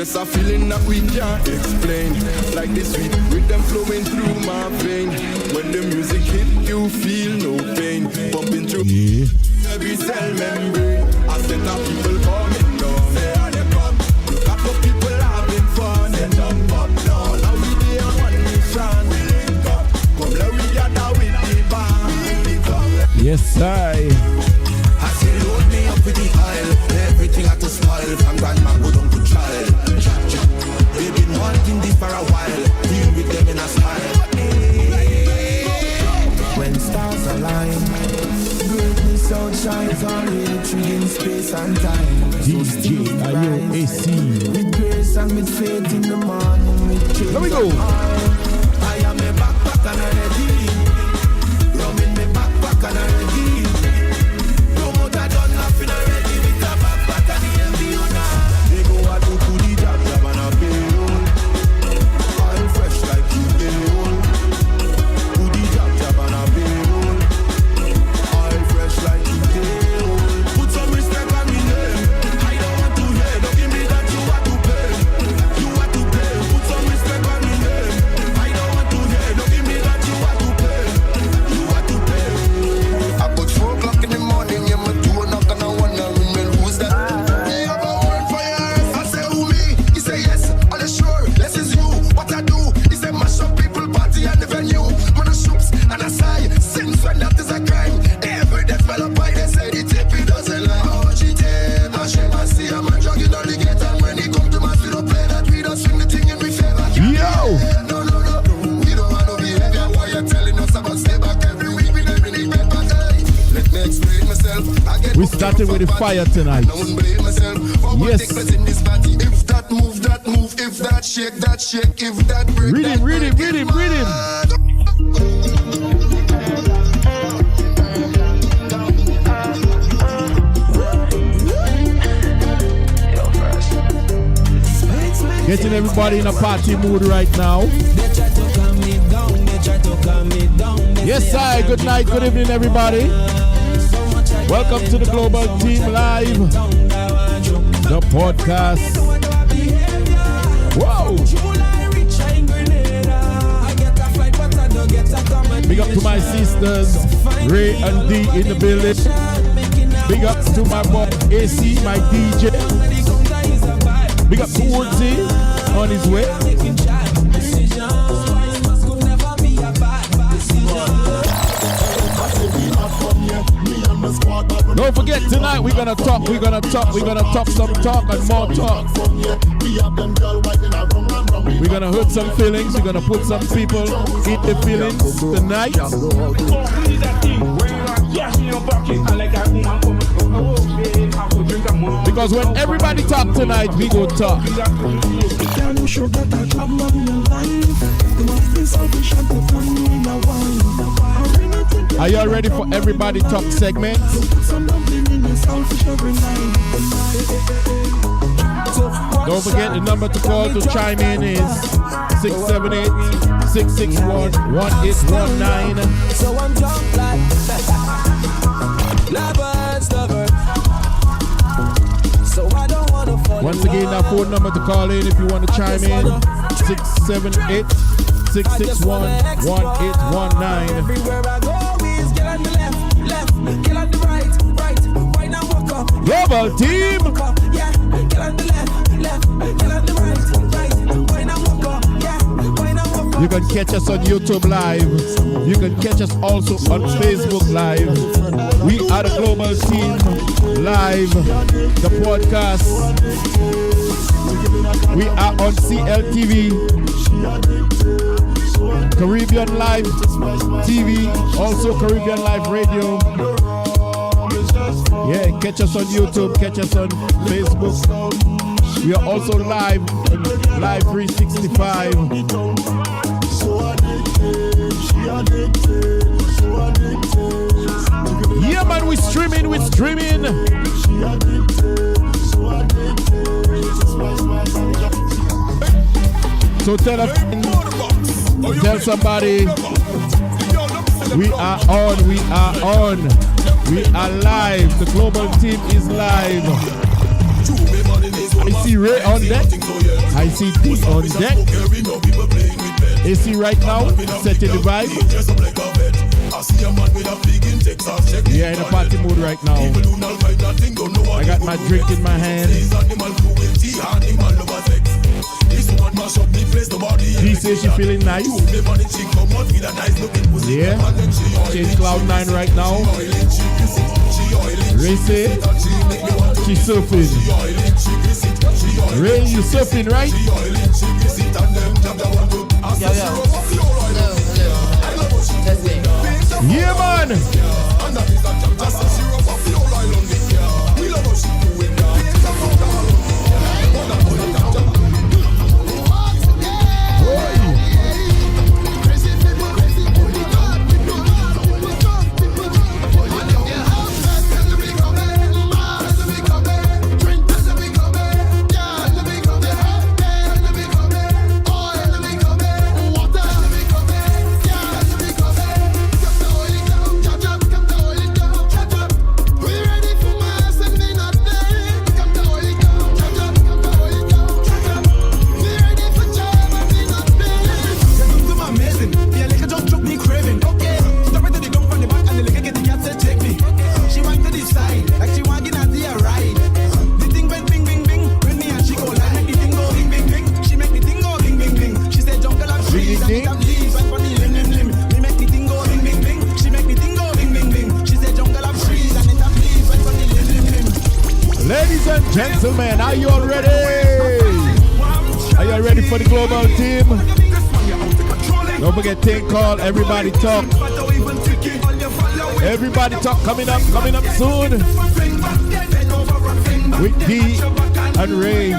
just a feeling that we can't explain. Like the sweet rhythm flowing through my vein. When the music hit, you feel no pain. Bumping through every cell membrane. A set of people coming down. Say how they come. Look at the people having fun. Set up up down. Now we be on one mission. We link up. Come let we gather with the band. Yes, I say load me up with the oil. Everything at a smile. From grandma go down to child. They've been wanting this for a while. Deal with them in a smile. When stars align, greatness outshines on hatred in space and time. DJ AC with grace and with faith in the morning. Here we go. I am a backpack and I'm ready. Rum in my backpack and I'm ready. No more that done nothing already. With a backpack and the MB on that. They go out to the job and a payroll. Oil fresh like you payroll. To the job and a payroll. Oil fresh like you payroll. Put some respect on me name. I don't want to hear. Don't give me that you have to pay. You have to pay. Put some respect on me name. I don't want to hear. Don't give me that you have to pay. You have to pay. About 4 o'clock in the morning, yeah, my door knock and I wondering, man, who's that? We have a word for your ass. I say, who me? He say, yes, all the sure. Less is you. What I do is they mash up people, party and the venue. Man, the shoops and I say, since when that is a crime. Every develop by they say the tip, he doesn't like. Oh, she take, I shame I see a man jogging on the gate. And when he come to my we don't play that, we don't swing the thing in we favor. Yo! No, we don't want no behavior. Why you telling us about stay back every week? We never need paper. Let me explain myself. We started with the fire tonight. No one blame myself. Yes. In this party. If that move, if that shake, if that break. Read him. Getting everybody in a party mood right now. Yes, I. Good night, good evening, everybody. Welcome to the Global Team Live, the podcast. Wow. Big up to my sisters, Ray and D in the building. Big up to my boy AC, my DJ. Big up to Woodsy on his way. Don't forget, tonight we're gonna talk some talk and more talk. We're gonna hurt some feelings, we're gonna put some people in the feelings tonight. Because when everybody talk tonight, we go talk. Are y'all ready for everybody talk segment? Don't forget the number to call to chime in is 678-661-1819. So I'm drunk like lovers. So I don't wanna fall. Once again, that phone number to call in if you want to chime in, 678-661-1819. Everywhere I go is get on the left, get on the right now walk up. Global Team! Yeah, get on the left, get on the right now walk up. Yeah, now walk up. You can catch us on YouTube Live. You can catch us also on Facebook Live. We are the Global Team Live, the podcast. We are on CLTV, Caribbean Live TV, also Caribbean Live Radio. Yeah, catch us on YouTube, catch us on Facebook. We are also live on Live 365. Yeah, man, we're streaming. So tell a friend, tell somebody, we are on, we are live, the Global Team is live. I see Ray on deck, I see D on deck. AC right now, setting the vibe. Yeah, in a party mood right now. I got my drink in my hand. She says she feeling nice. Yeah. She's Cloud9 right now. Ray say she's surfing. Ray, you surfing, right? Yo. Hello. Testing. Yeah, man. Gentlemen, are you all ready? Are you all ready for the global team? Don't forget, take call, everybody talk. Everybody talk coming up soon. With D and Ray.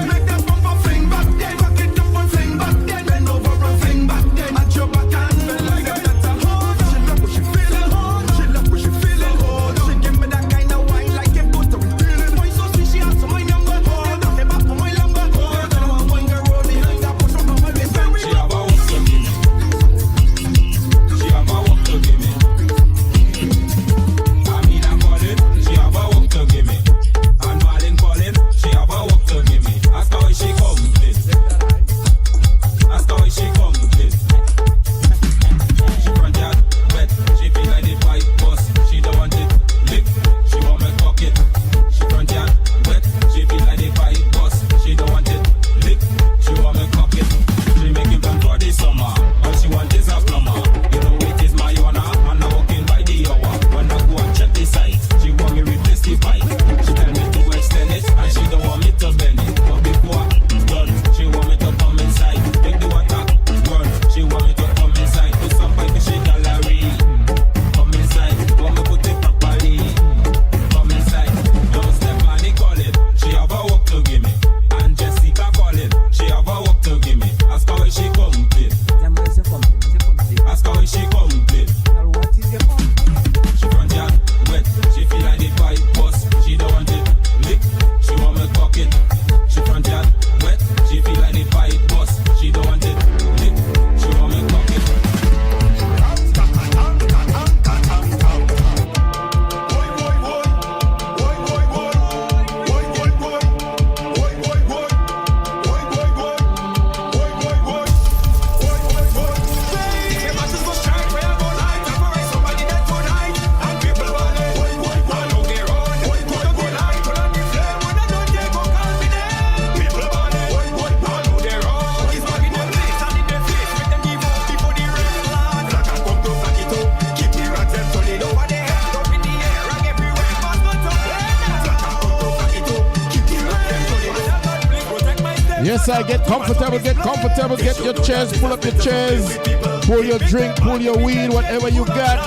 Yes, I get comfortable, get your chairs, pull up your chairs, pull your drink, pull your weed, whatever you got.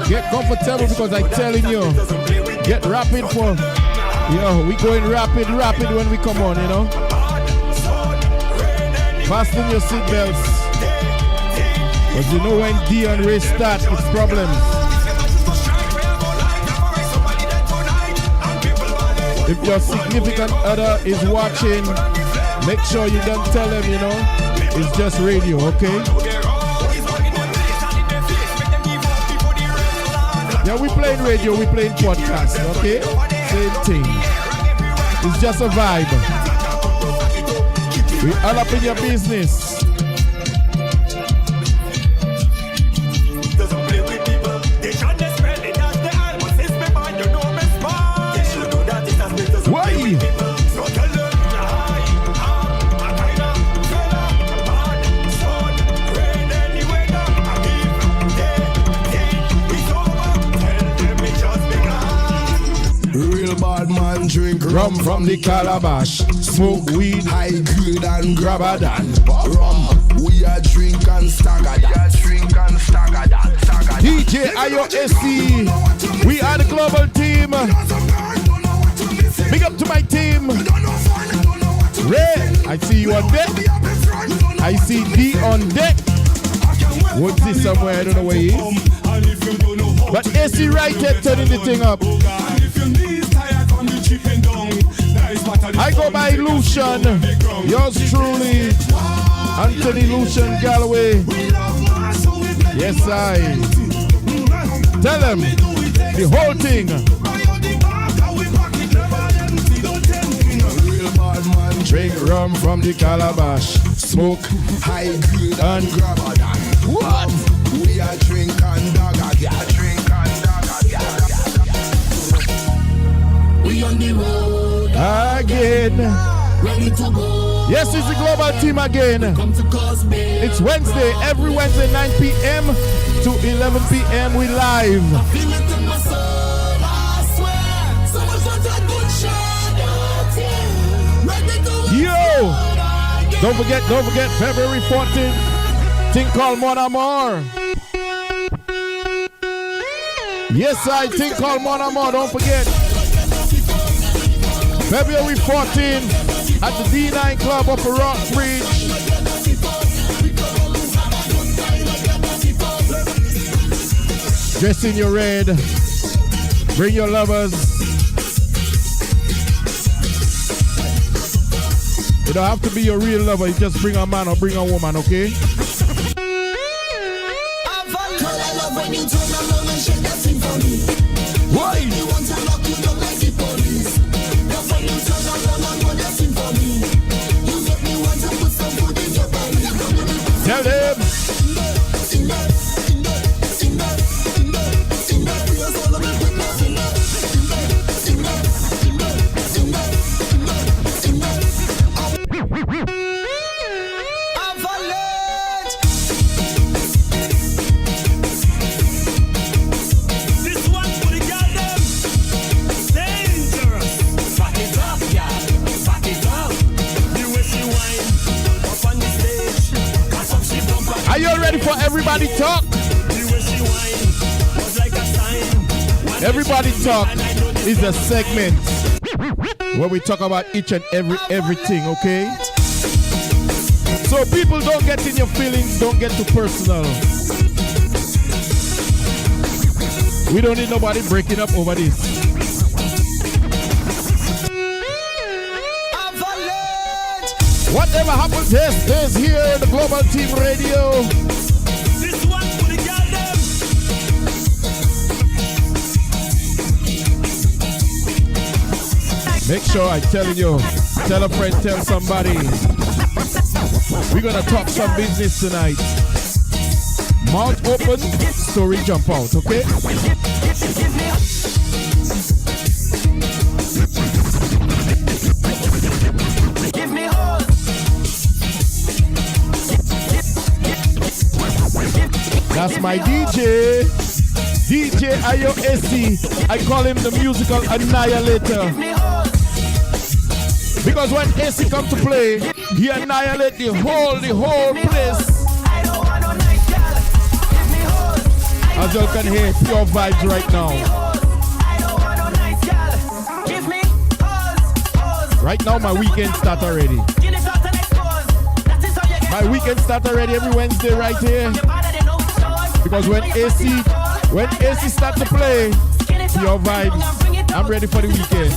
Get comfortable because I'm telling you, get rapid for, we going rapid when we come on, Fasten your seatbelts. Because you know when D and Ray start, it's problems. If your significant other is watching, make sure you don't tell them, it's just radio, okay? Yeah, we playing radio, we playing podcast, okay? Same thing. It's just a vibe. We all up in your business. Why? man drink rum from the calabash, smoke weed, high grade and grabber than rum. We are drink and stagger that. DJ IOSC, we are the global team. Big up to my team. Ray, I see you on deck. I see D on deck. What's this somewhere? I don't know where he is. But AC right here turning the thing up. I go by Lucian. Yours truly, Anthony Lucian Galloway. Yes, I. Tell him the whole thing. Drink rum from the calabash, smoke High grade and grabber than. what? We are drink and dagger. We on the road, Again. ready to go. Yes, it's the global team again. Come to cause me. It's Wednesday, every Wednesday, 9 p.m. to 11 p.m. We live. Feel it in my soul, I swear. So much for that good shot out here. Ready to Yo! Don't forget, February 14th, thing called Mon Amour. Yes, I think called Mon Amour, don't forget. February 14th at the D9 Club up a Rockbridge. Dress in your red. Bring your lovers. You don't have to be your real lover. You just bring a man or bring a woman, okay? Why? Tell them. Are you ready for everybody talk? Everybody talk is a segment where we talk about each and everything, okay? So people don't get in your feelings, don't get too personal. We don't need nobody breaking up over this. Whatever happens here stays here, the Global Team Radio. This one for the goddamn. Make sure I'm telling you, tell a friend, tell somebody. We're gonna talk some business tonight. Mouth open, story jump out, okay? That's my DJ, DJ IOSC. I call him the musical annihilator. Because when AC comes to play, he annihilates the whole place. As you can hear, pure vibes right now. Right now, my weekend start already. My weekend start already every Wednesday right here. Because when AC start to play, pure vibes, I'm ready for the weekend.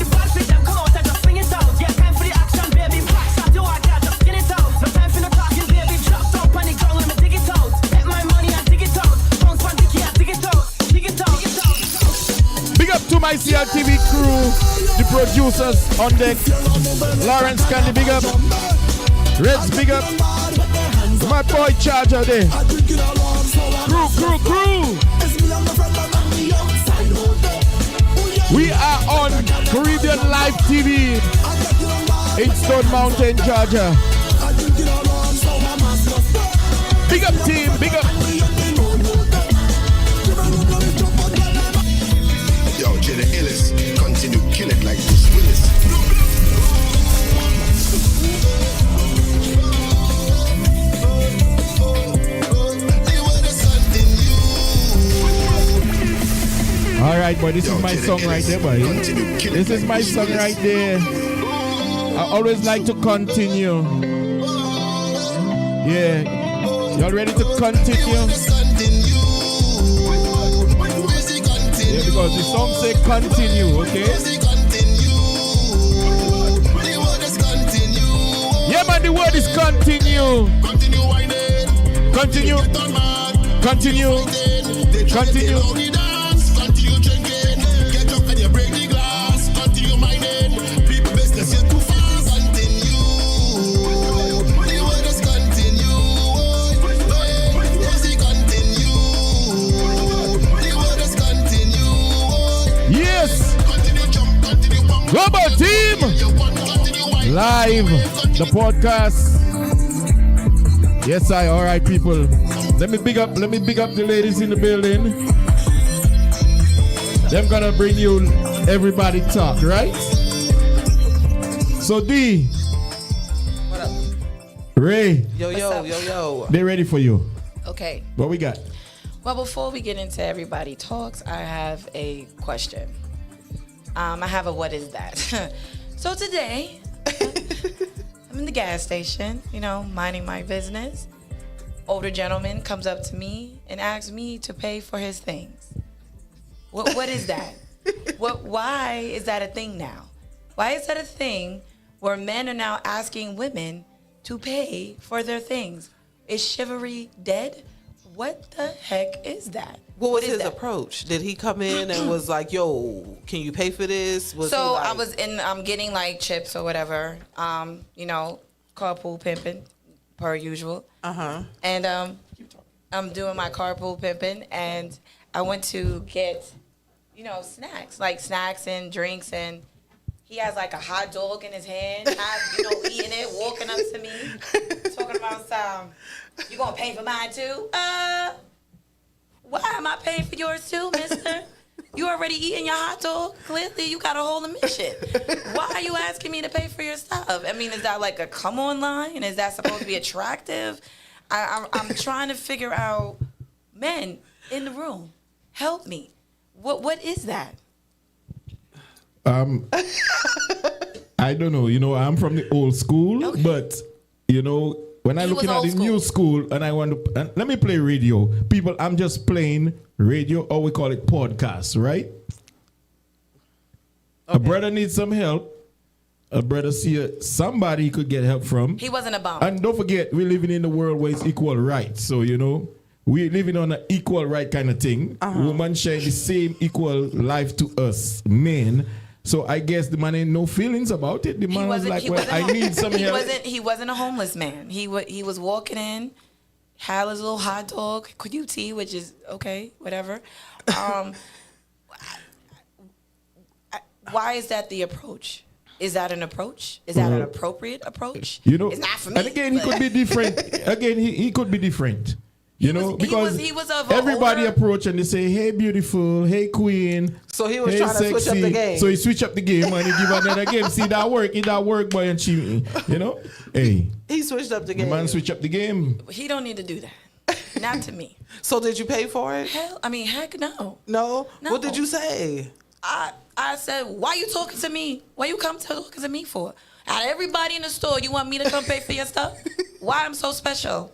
Big up to my CRTV crew, the producers on deck. Lawrence Candy, big up. Reds, big up. My boy Charger there. Crew. We are on Caribbeanlifetv in Stone Mountain, Georgia. Big up team, big up. Yo, Jay the illest, continue kill it like this Willis. boy. This is my song right there, boy. This is my song right there. I always like to continue. Yeah. Y'all ready to continue? Yeah, because the song say continue, okay? Yeah, man, the word is continue. Continue. Continue. Continue. Continue drinking. Get up and you break the glass. Continue mining. People business is too fast. Continue. The word is continue. Yes, continue. The word is continue. Yes. Continue jump. Continue bump. Global team. Live. The podcast. Yes, all right, people. Let me big up the ladies in the building. Them gonna bring you everybody talk, right? So D. What up? Ray. Yo. They ready for you. Okay. What we got? Well, before we get into everybody talks, I have a question. I have a what is that? So today, I'm in the gas station, minding my business. Older gentleman comes up to me and asks me to pay for his things. What is that? Why is that a thing now? Why is that a thing where men are now asking women to pay for their things? Is chivalry dead? What the heck is that? What was is his that? approach? Did he come in and was like, "Yo, can you pay for this?" I'm getting like chips or whatever. Carpool pimping, per usual. And I'm doing my carpool pimping, and I went to get, snacks and drinks, and he has like a hot dog in his hand, eating it, walking up to me, talking about you gonna pay for mine too? Why am I paying for yours too, mister? You already eating your hot dog? Clearly you got a whole mission. Why are you asking me to pay for your stuff? I mean, is that like a come on line? Is that supposed to be attractive? I'm trying to figure out, men in the room, help me. What is that? I don't know. I'm from the old school, okay. But when I'm looking at the new school and I want to, let me play radio. People, I'm just playing radio, or we call it podcast, right? Okay. A brother needs some help. A brother see somebody he could get help from. He wasn't a bum. And don't forget, we're living in a world where it's equal rights. So, we're living on an equal right kind of thing. Women share the same equal life to us, men. So I guess the man ain't no feelings about it. The man was like, well, I need some help. He wasn't a homeless man. He was walking in, had his little hot dog, QT, which is okay, whatever. Why is that the approach? Is that an approach? Is that an appropriate approach? It's not for me. And again, he could be different. Again, he could be different. Because he was of everybody older... approach and they say, "Hey, beautiful, hey, queen." So he was hey, trying to sexy. switch up the game. So he switch up the game and he give another game. See that work? It that work, boy, and she, Hey, he switched up the game. The man switch up the game. He don't need to do that. Not to me. So did you pay for it? Heck no. No. What did you say? I said, why you talking to me? Why you come talking to me for? Out of everybody in the store, you want me to come pay for your stuff? Why I'm so special?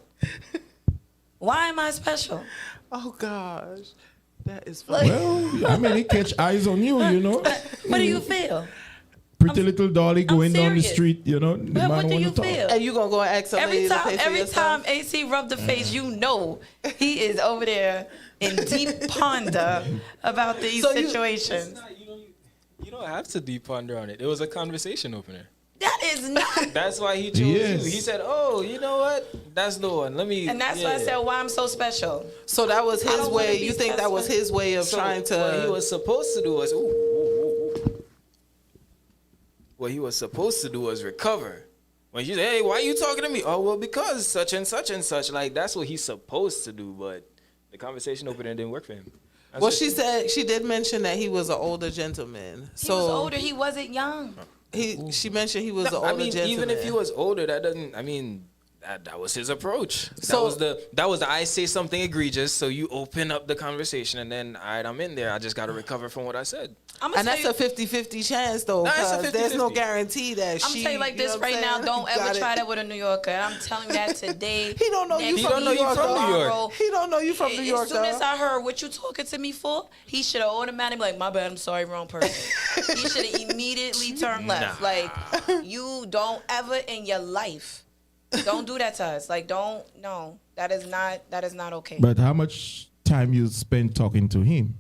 Why am I special? Oh, gosh. That is funny. Well, he catch eyes on you, What do you feel? Pretty little dolly going down the street, the what man do you talk. feel? And you going to go and ask somebody to pay for Every your time stuff? AC rub the face, he is over there in deep ponder about these situations. You don't have to deep ponder on it. It was a conversation opener. That is not. That's why he chose you. He said, "Oh, you know what? That's the one. And that's why I said, why I'm so special. So that was his way. You think that was his way of trying to? What he was supposed to do was, what he was supposed to do was recover. When you say, "Hey, why are you talking to me?" Oh, well, because such and such and such. Like that's what he's supposed to do. But the conversation opener didn't work for him. She said she did mention that he was an older gentleman. He was older. He wasn't young. She mentioned he was an older gentleman. Even if he was older, that doesn't. That was his approach. So- that was the I say something egregious, so you open up the conversation, and then all right, I'm in there. I just got to recover from what I said. I'm And gonna that's tell a 50-50 chance, though, Nah, it's a because there's no 50-50. guarantee that I'm she. tell you like you this know what right I'm now. saying? Don't ever Got it. try that with a New Yorker. And I'm telling you that today. He don't know you next from don't know New you York, from though. New York. tomorrow. He don't know you from New York, As soon as though. I heard what you talking to me for, he should have automatically like, my bad, I'm sorry, wrong person. He should have immediately turned left. Nah. Like, you don't ever in your life, don't do that to us. Like, no, that is not okay. But how much time you spent talking to him?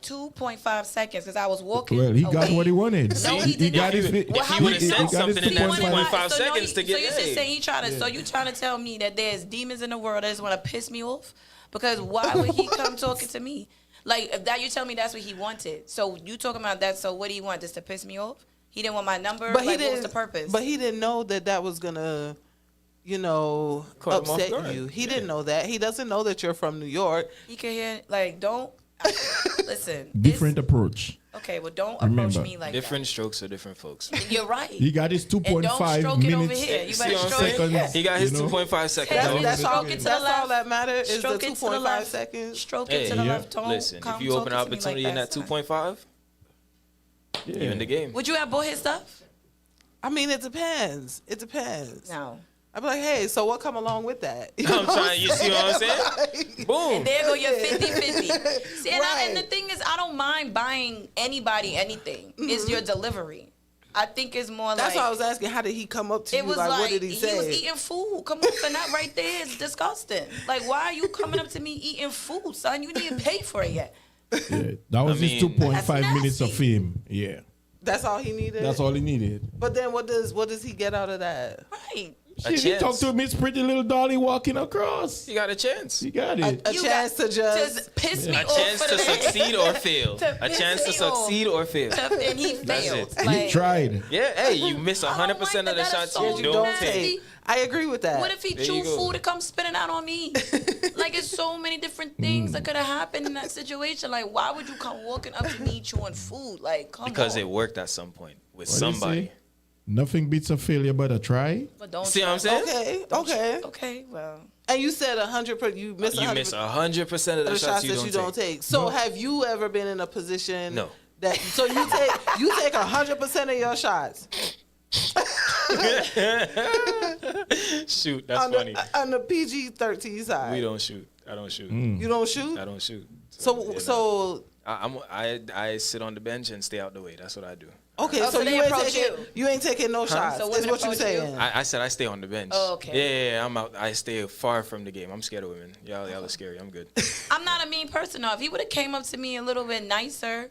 2.5 seconds because I was walking. Well, he got away. what he wanted. No, he did got not. his. Well, how he would much have time- said something in See, that when it 2.5 got- seconds to get. So you hey. just saying he trying to? So you trying to tell me that there's demons in the world that just want to piss me off? Because why would he come talking to me? Like if that you tell me that's what he wanted. So you talking about that? So what do you want? Just to piss me off? He didn't want my number. But he like, didn't. what was the purpose? But he didn't know that was gonna, Caught him off upset guard. you. He didn't know that. He doesn't know that you're from New York. he could hear like don't listen. Different approach. Okay, well don't Remember, approach me like Different strokes for different folks. that. You're right. He got his And don't 2.5 stroke it over minutes. here. You See better what I'm stroke it. saying? Seconds, He got his you know? 2.5 seconds. That's- Don't- that's all- all. Stroke it to That's the all left. that matters is the Stroke it to the 2.5 left. seconds. Stroke Hey, it to the yeah. left. Don't Listen, come if you open an talking to me opportunity like in that son. 2.5, you're in the game. Would you have bought his stuff? I mean, it depends. It depends. No. I'd be like, hey, so what come along with that? You I'm know what trying. You see what I'm saying? Boom. There go your 50-50. See, and, Right. and the thing is, I don't mind buying anybody anything. It's your delivery. I think it's more That's like why I was asking, how did he come up to it you? was Like, like what did he say? was eating food. Come on, and that right there is disgusting. Like, why are you coming up to me eating food, son? You didn't pay for it yet. Yeah, that was his mean, 2.5 That's minutes of nasty. fame. Yeah, That's all he needed? that's all he needed. But then what does he get out of that? Right. A Shit, he chance. talked to Miss Pretty Little Dolly walking across. You got a chance. He got it. A You chance got- to just piss me A off chance for to the succeed or fail. To A piss chance to me off. succeed or fail. And he That's failed. it. Like, He tried. Yeah, hey, you miss I don't 100% like of the that. shots That is you so don't nasty. take. I agree with that. What if he There you chewed go. food to come spitting out on me? Like, it's so many different things that could have happened in that situation. Like, why would you come walking up to me chewing food? Like, come Because on. it worked at some point with What do you somebody. say? Nothing beats a failure but a try. But don't See what I'm try- saying? Okay. Okay, well. And you said 100%. You miss 100% You miss 100% of of the shots that you don't take. So have you ever been in a position? No. That so you take 100% of your shots Shoot, that's on funny. on the PG-13 side. We don't shoot. I don't shoot. You don't shoot. I don't shoot. So I sit on the bench and stay out the way. That's what I do. okay. Oh, so so they you ain't approach taking you ain't taking no shots. So Is women what you approach you? saying? I said I stay on the bench. Oh, okay. Yeah, I'm out. I stay far from the game. I'm scared of women. Y'all are scary. I'm good. I'm not a mean person, though. If he would have came up to me a little bit nicer,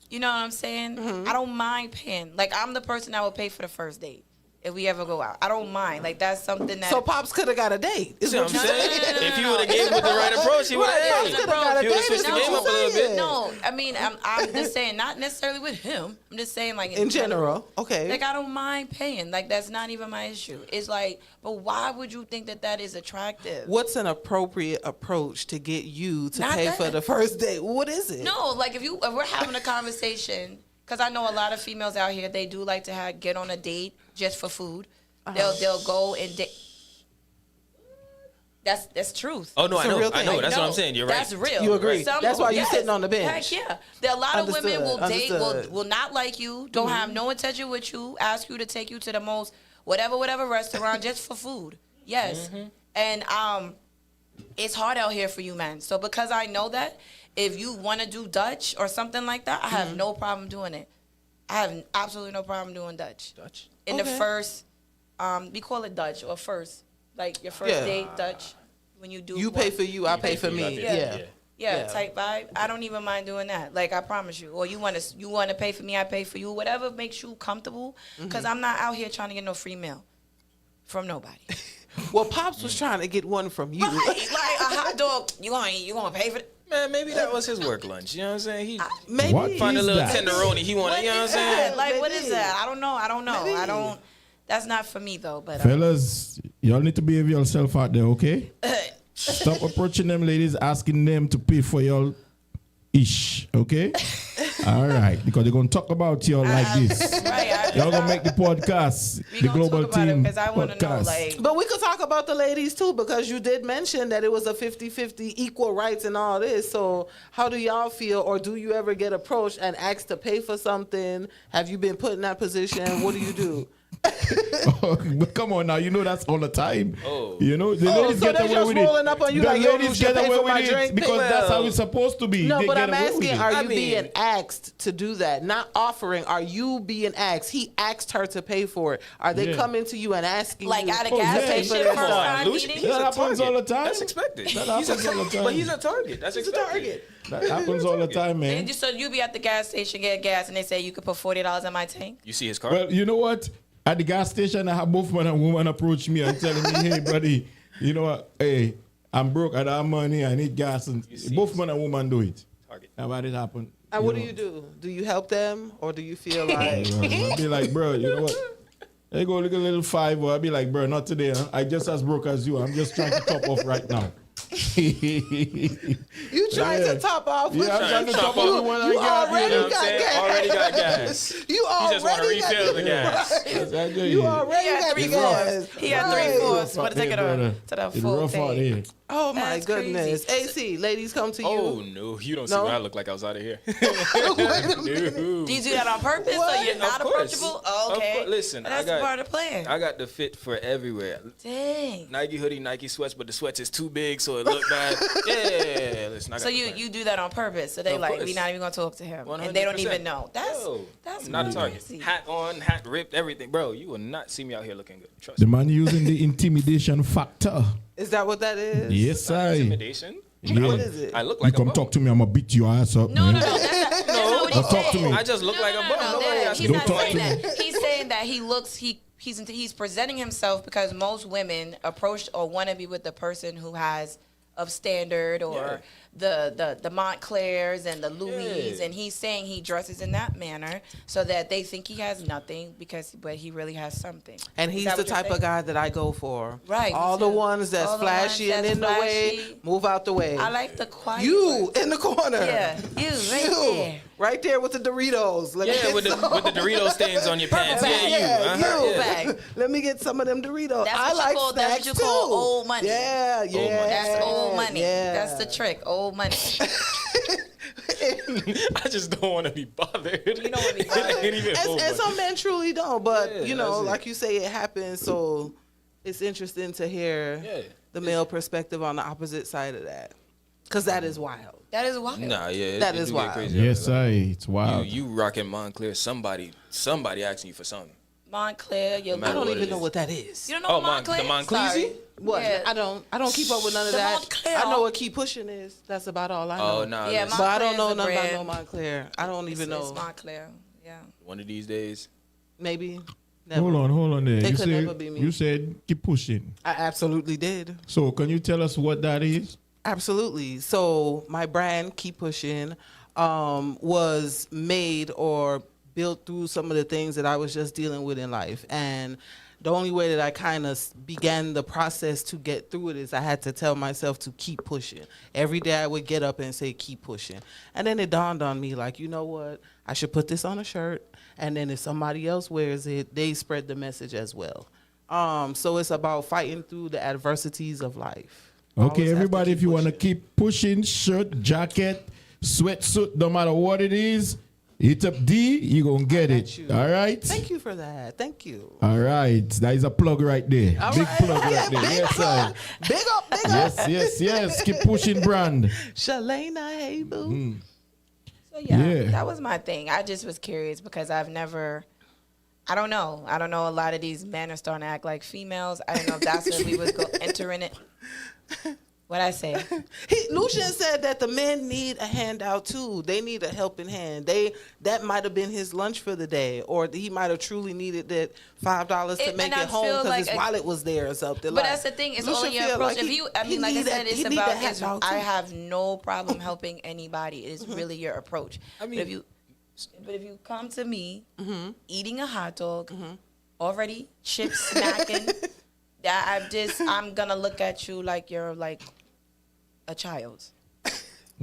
you know what I'm saying? Mm-hmm. I don't mind paying. Like, I'm the person that would pay for the first date if we ever go out. I don't mind. Like, that's something that... So Pops could have got a date. Is See what what I'm you saying? saying? If you would have gave with the right approach, he would Right, have. Pops coulda got a He would have date, switched is the what game you up a little bit. saying. No, I mean, I'm just saying, not necessarily with him. I'm just saying, like... In general, okay. Like, I don't mind paying. Like, that's not even my issue. It's like, but why would you think that that is attractive? What's an appropriate approach to get you to Not pay that. for the first date? What is it? No, like, if we're having a conversation, because I know a lot of females out here, they do like to get on a date just for food. They'll go and date. That's truth. Oh no, It's I a know. real I thing. know. That's what I'm No, saying. You're right. That's real. You agree. That's why you yes. sitting on the bench. Heck yeah. There are a lot of women will date, Understood. will not like you, don't have no intention with you, ask you to take you to the most whatever restaurant just for food. Yes. And it's hard out here for you, man. So because I know that, if you want to do Dutch or something like that, I have no problem doing it. I have absolutely no problem doing Dutch. Dutch. In the Okay. first, we call it Dutch or first, like your first Yeah. date Dutch. When you do, You pay for you, I pay for me. Yeah. Yeah. yeah, type vibe. I don't even mind doing that. Like I promise you. Or you want to pay for me, I pay for you. Whatever makes you comfortable. Because I'm not out here trying to get no free meal from nobody. Well, Pops was trying to get one from you. Right, like a hot dog. You gonna pay for it? Man, maybe that was his work lunch. You know what I'm saying? He Maybe. What? find a is little that? tenderoni. He wanted. You know what I'm saying? Like what is Maybe. that? I don't know. Maybe. I don't. That's not for me though. But Fellas, y'all need to behave yourself out there, okay? Stop approaching them ladies, asking them to pay for your ish, okay? All right, because they're going to talk about y'all like this. right. Y'all gonna make the podcast, We the gonna global talk about it team because I want to know, podcast. like, But we could talk about the ladies too, because you did mention that it was a 50-50 equal rights and all this. So how do y'all feel, or do you ever get approached and asked to pay for something? Have you been put in that position? What do you do? But come on now, you know that's all the time. Oh. You know, the Oh, ladies so get they away just with rolling it. up on you The like, yo, you ladies should get pay away for my with it drink, because pay- that's how it's supposed to be. No, They but get I'm away with asking, it. are you I mean- being asked to do that? Not offering. Are you being asked? He asked her to pay for it. Are they Yeah. coming to you and asking like you? at a Oh, gas yeah. station Come first on, time Lucian, meeting? he's That a happens target. all the time. That's expected. That happens all the time. But he's a target. That's He's a expected. target. That happens all the time, man. So you be at the gas station get gas and they say you could put $40 in my tank? You see his car? Well, you know what? At the gas station, I have both man and woman approach me and telling me, hey, buddy, you know what? Hey, I'm broke. I don't have money. I need gas. And see both this. man and woman do it. Target. How about it happen? And what know. do you do? Do you help them, or do you feel like? I'll be like, bro, you know what? They go look a little five, or I'll be like, bro, not today. Huh? I just as broke as you. I'm just trying to top off right now. You trying Yeah. to top off? With Yeah, I'm trying to top off. off with what I You got. already You know what got I'm saying? gas. Already got gas. You You just want to already got refill the gas. You already He had got the 3/4. gas. He had Right. 3/4. Want to take it on to the It's full rough out thing. here. Oh my That's goodness. crazy. AC, ladies come to you. Oh no, you don't see No? what I look like outside of here. Wait a minute. No. Do you do that on purpose What? so you're not Of course. approachable? Of Oh, okay. course. Listen, That's I got- part of the plan. I got the fit for everywhere. Dang. Nike hoodie, Nike sweats, but the sweats is too big, so it look bad. Yeah, listen. I got So the you plan. you do that on purpose. So they Of like, course. we not even gonna talk to him, and they don't 100%. even know. That's Yo, that's I'm not a really target. crazy. Hat on, hat ripped, everything, bro. You will not see me out here looking good. Trust The me. man using the intimidation factor. Is that what that is? Yes, I. Intimidation. Yeah. What is it? I look You like a come bum. talk to me, I'm gonna beat your ass up, No, man. no, no. That's not what Don't he's talk to saying. me. I just look like a bum. Nobody that- asked he's me. not Don't talk saying to me. that. He's saying that he's presenting himself because most women approach or want to be with the person who has of standard or the Montclairs and the Louis, Yeah. and he's saying he dresses in that manner so that they think he has nothing but he really has something. And Is he's that the what you're type of saying? guy that I go for. Right, All me the too. ones that's All the ones flashy and that's in the way, flashy. move out the way. I like the quiet you one. in the corner. Yeah, you right You. there. Right there with the Doritos. Let me Yeah, get with the some. Dorito stains on your pants. bag. Yeah, you. Yeah, Uh-huh. you. Yeah. Bag. Let me get some of them Doritos. That's I what you like call- that's what snacks you call too. old money. Yeah, yeah. money. That's old money. Yeah. That's the trick. Old money. I just don't want to be bothered. You don't wanna be bothered. Ain't even And over. some men truly don't, but Yeah, you know, that's it. like you say, it happens. So it's interesting to hear Yeah. the male perspective on the opposite side of that, because that is wild. That is wild. Nah, yeah, That it is do get wild. crazy. Yes, I. It's wild. You rocking Montclair. Somebody asking you for something. Montclair, your matter I don't what even it know is. what that is. You don't know Oh, what Montclair? the Montclair? Sorry. What? Yeah. I don't keep up with none of The that. Montclair. I know what keep pushing is. That's about all I know. Oh, no. Yeah, But I don't Montclair's know a nothing about brand. no Montclair. I don't even It's know. Montclair. Yeah. One of these days. Maybe. Never. Hold on there. They You could said, never be me. you said keep pushing. I absolutely did. So can you tell us what that is? Absolutely. So my brand, Keep Pushing, was made or built through some of the things that I was just dealing with in life. And the only way that I kind of began the process to get through it is I had to tell myself to keep pushing. Every day I would get up and say, keep pushing. And then it dawned on me, like, you know what? I should put this on a shirt. And then if somebody else wears it, they spread the message as well. So it's about fighting through the adversities of life. Always Okay, have to everybody, keep if you want to pushing. keep pushing, shirt, jacket, sweatsuit, no matter what it is, hit up D, you going to get got it. you. All right? Thank you for that. Thank you. All right. That is a plug right there. All Big right. plug right there. Yes, sir. Big up, big up. Yes. Keep pushing brand. Shalana, hey boo. So yeah, Yeah. that was my thing. I just was curious because I don't know. I don't know. A lot of these men are starting to act like females. I don't know if that's where we was entering it. What I say? Lucian said that the men need a handout too. They need a helping hand. That might have been his lunch for the day, or he might have truly needed that $5 to make and I it home feel because like his wallet was there or something. But that's the thing. It's all in your approach. If you, I mean, like I said, it's about. I have no problem helping anybody. It's really your approach. I mean- but if you come to me eating a hot dog, already chips snacking, I'm gonna look at you like you're like a child.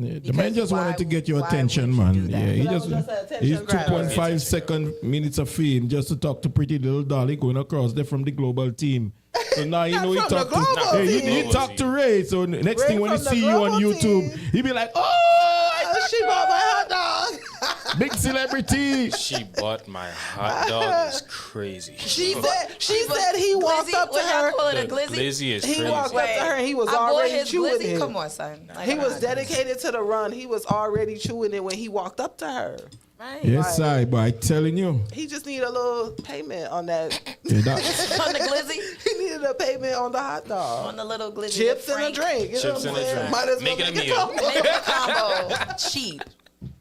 Yeah, the Because man just why- wanted to get your why attention, would you man. do that? Yeah, he That just was just an attention he's grabber. 2.5 second minutes of fame just to talk to pretty little Dolly going across there from the global team. So now you know he from the talked to global he team. talked to Ray. So next Ray thing when he from the see you on global YouTube, team. he be like, "Oh, She bought my hot dog. big celebrity." She bought my hot dog. Is crazy. She said he walked up to What y'all her. call it, a The glizzy? glizzy is He crazy. walked up to her and he was I bought already his chewing glizzy. it. Come on, son. Like, He was nah. dedicated to the run. He was already chewing it when he walked up to her. Right. Yes, I. But I telling you, He just needed a little payment on that. yeah, that, On the glizzy, He needed a payment on the hot dog. on the little glizzy. Chips the and a Frank. drink. You know Chips what I'm and a saying? drink. Might as well Make it a make meal. combo. Make a combo. Cheap.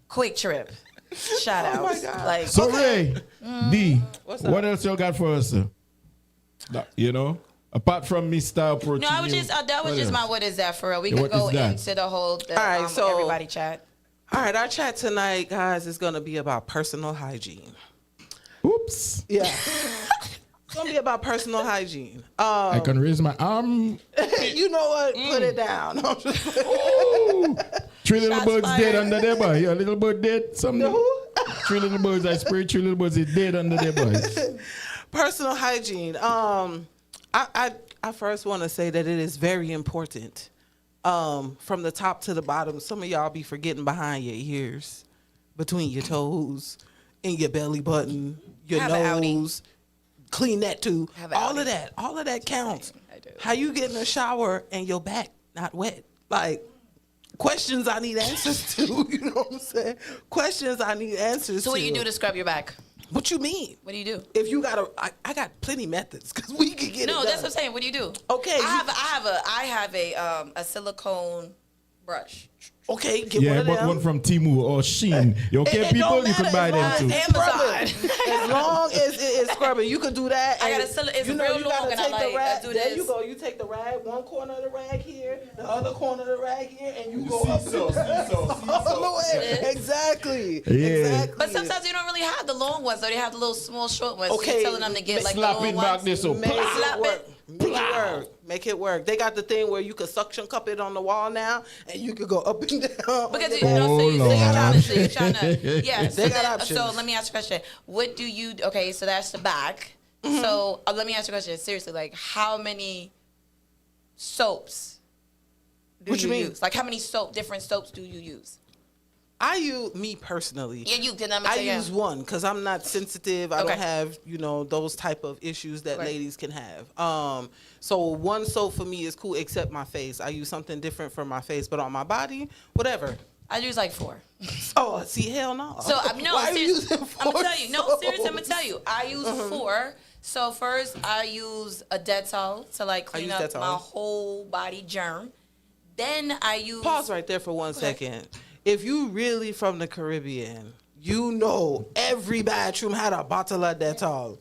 Quick trip. Shout out. Oh my God. Like, so Ray, D, What's what up? else you got for us? You know, apart from me style protein. no, I was just that was just my what is that for real? We could What go is that? into the whole All right, so- everybody chat. All right, our chat tonight, guys, is going to be about personal hygiene. Oops. Yeah. It's going to be about personal hygiene. I can raise my arm. You know what? Put it down. Ooh. Three little Shots birds dead fired. under there, boy. Yeah, little bird dead. Something. Who? Three little birds. I spray 3 little birds. Is dead under there, boys. Personal hygiene. I first want to say that it is very important. From the top to the bottom, some of y'all be forgetting behind your ears, between your toes, in your belly button, your Have a outie. nose. Clean that too. Have a All outie. of that counts. I do. How you get in the shower and your back not wet? Like questions I need answers to. You know what I'm saying? Questions I need answers So to. what do you do to scrub your back? What you mean? What do you do? If you got I got plenty methods because we can get it No, done. that's what I'm saying. What do you do? Okay, I have a silicone brush. Okay, get one Yeah, of but them. one from Temu or Shein. You okay, It people? don't You could matter buy them as too. long as it's scrubbing. As long as it is scrubbing, you can do that. I and gotta it's you know, real you long gotta and I take the like- rag. I do There this. you go. You take the rag, one corner of the rag here, the other corner of the rag here, and you go up all the way. Exactly. Yeah. Exactly. But sometimes you don't really have the long ones, though. They have the little small short ones. So Okay, you're telling them to get like the Slap long it back ones. this so Make Slap it work. it. Make it work. Make it work. They got the thing where you can suction cup it on the wall now, and you can go up and down. Because on you the know, Oh, so you're trying to, yeah. They got options. So let me ask you a question. What do you? Okay, so that's the back. Mm-hmm. So let me ask you a question. Seriously, like how many soaps do What you mean? use? Like how many different soaps do you use? I use me personally. Yeah, you did. I use one because I'm not sensitive. I Okay. don't have, those type of issues that Okay. ladies can have. So one soap for me is cool, except my face. I use something different for my face, but on my body, whatever. I use like 4. Oh, see, hell no. So no, Why are you seriously, using I'm gonna 4 tell you. No, soaps? seriously, I'm gonna tell you. I use 4. So first, I use a Dettol to like clean use up Dettol. my whole body germ. Then I use Pause right there for 1 second. If you really from the Caribbean, you know every bathroom had a bottle of Dettol.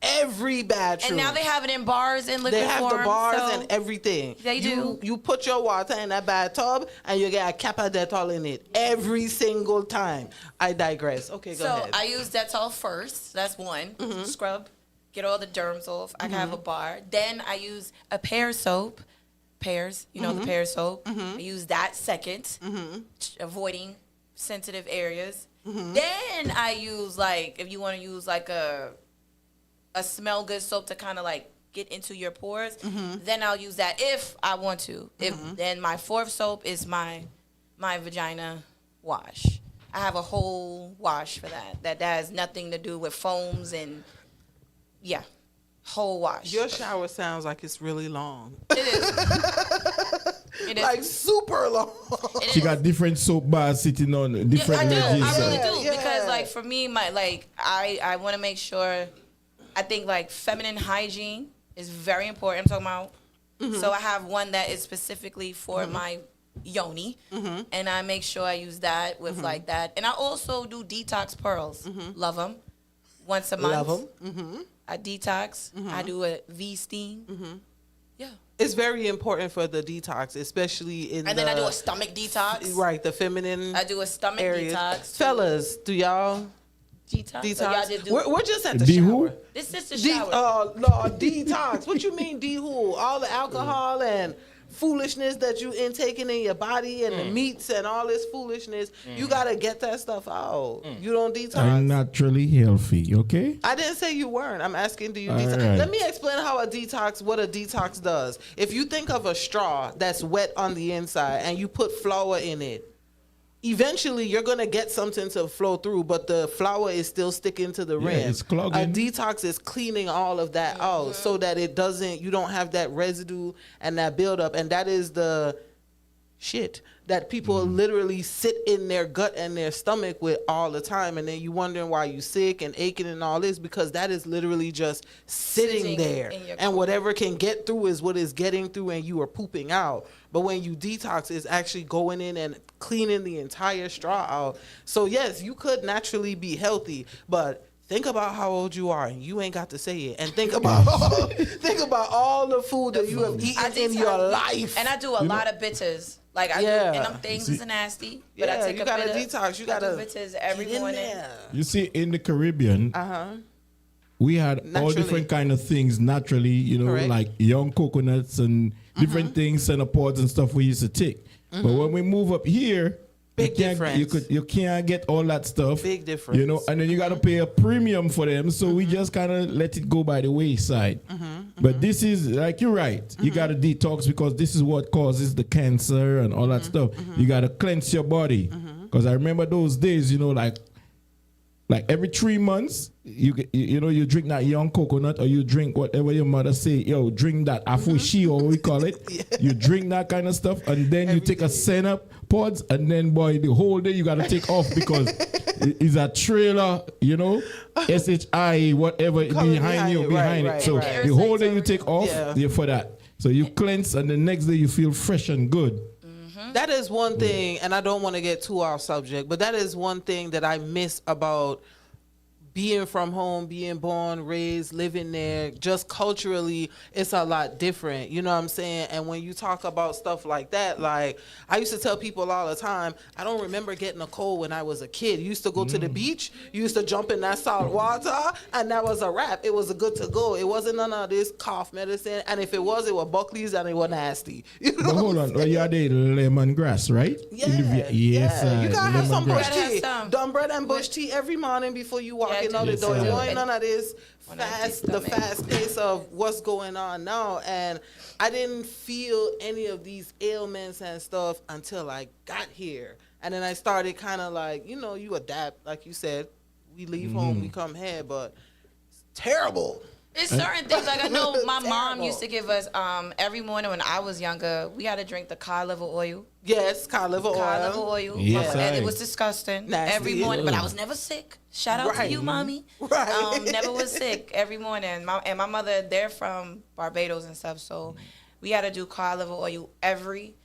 Every bathroom. And now they have it in bars in liquid They have form. the bars so and everything. They do. You put your water in that bathtub and you get a cap of Dettol in it every single time. I digress. Okay, go So ahead. I use Dettol first. That's one. Scrub, get all the germs off. I can have a bar. Then I use a pear soap. Pears, the pear soap. I use that second, avoiding sensitive areas. Then I use if you want to use like a smell good soap to kind of like get into your pores. Then I'll use that if I want to. Then my 4th soap is my vagina wash. I have a whole wash for that. That has nothing to do with foams and whole wash. Your shower sounds like it's really long. It is. It is. Like super long. It She is. got different soap bars sitting on different I do. ledges. I really do Yeah. because for me, I want to make sure. I think feminine hygiene is very important. I'm talking about. So I have one that is specifically for my yoni, and I make sure I use that with that. And I also do detox pearls. Love them. Once a month. Love them. I detox. I do a V steam. Yeah. It's very important for the detox, especially in And then I do a stomach detox. Right, the feminine I do a stomach areas. detox. Fellas, do y'all Detox. detox? So y'all just do. We're just at the D shower. who? This is the D, shower. no, detox. What you mean, D who? All the alcohol and foolishness that you intaking in your body and the meats and all this foolishness, you gotta get that stuff out. You don't detox. I'm naturally healthy, okay? I didn't say you weren't. I'm asking, do you detox? right. Let me explain what a detox does. If you think of a straw that's wet on the inside and you put flour in it, eventually you're going to get something to flow through, but the flour is still sticking to the rim. It's clogging. A detox is cleaning all of that out so that you don't have that residue and that buildup. And that is the shit that people literally sit in their gut and their stomach with all the time, and then you wondering why you sick and aching and all this, because that is literally just sitting there, and whatever can get through is what is getting through, and you are pooping out. But when you detox, it's actually going in and cleaning the entire straw out. So yes, you could naturally be healthy, but think about how old you are, and you ain't got to say it. And think about all the food that you have eaten in your life. And I do a lot of bitters. Like I do, and them things is nasty. But I take you gotta detox. You gotta do bitters every morning. You see, in the Caribbean, we had all different kind of things naturally, you know, Correct. like young coconuts and different things, cenopods and stuff we used to take. But when we move up here, Big difference. You can't get all that stuff. Big difference. You know, and then you got to pay a premium for them. So we just kind of let it go by the wayside. But this is, like, you're right. You got to detox because this is what causes the cancer and all that stuff. You got to cleanse your body. Because I remember those days, you know, like every 3 months, you drink that young coconut, or you drink whatever your mother say, yo, drink that afushi, or what we call it. You drink that kind of stuff, and then you take a senap pods, and then, boy, the whole day you got to take off because it's a trailer, you know, SHI, whatever, behind you. So the whole day you take off for that. So you cleanse, and the next day you feel fresh and good. That is one thing, and I don't want to get too off subject, but that is one thing that I miss about being from home, being born, raised, living there. Just culturally, it's a lot different. You know what I'm saying? And when you talk about stuff like that, like I used to tell people all the time, I don't remember getting a cold when I was a kid. You used to go to the beach, you used to jump in that salt water, and that was a wrap. It was a good to go. It wasn't none of this cough medicine. And if it was Buckley's, and it was nasty. You know But hold on, you had the lemongrass, right? Yeah, Yes, you gotta have some bush Gotta tea. have some. Dumb bread and bush tea every morning before you walk in out the door. You ain't none of this fast pace of what's going on now. And I didn't feel any of these ailments and stuff until I got here. And then I started kind of like, you know, you adapt, like you said. We leave home, we come here, but it's terrible. It's certain things, like I know my mom used to give us every morning when I was younger, we had to drink the cod liver oil. Yes, cod liver oil. Yes, And it was disgusting Nasty. every morning, but I was never sick. Shout out to you, mommy. Right. Never was sick every morning. My mother, they're from Barbados and stuff, so we had to do cod liver oil every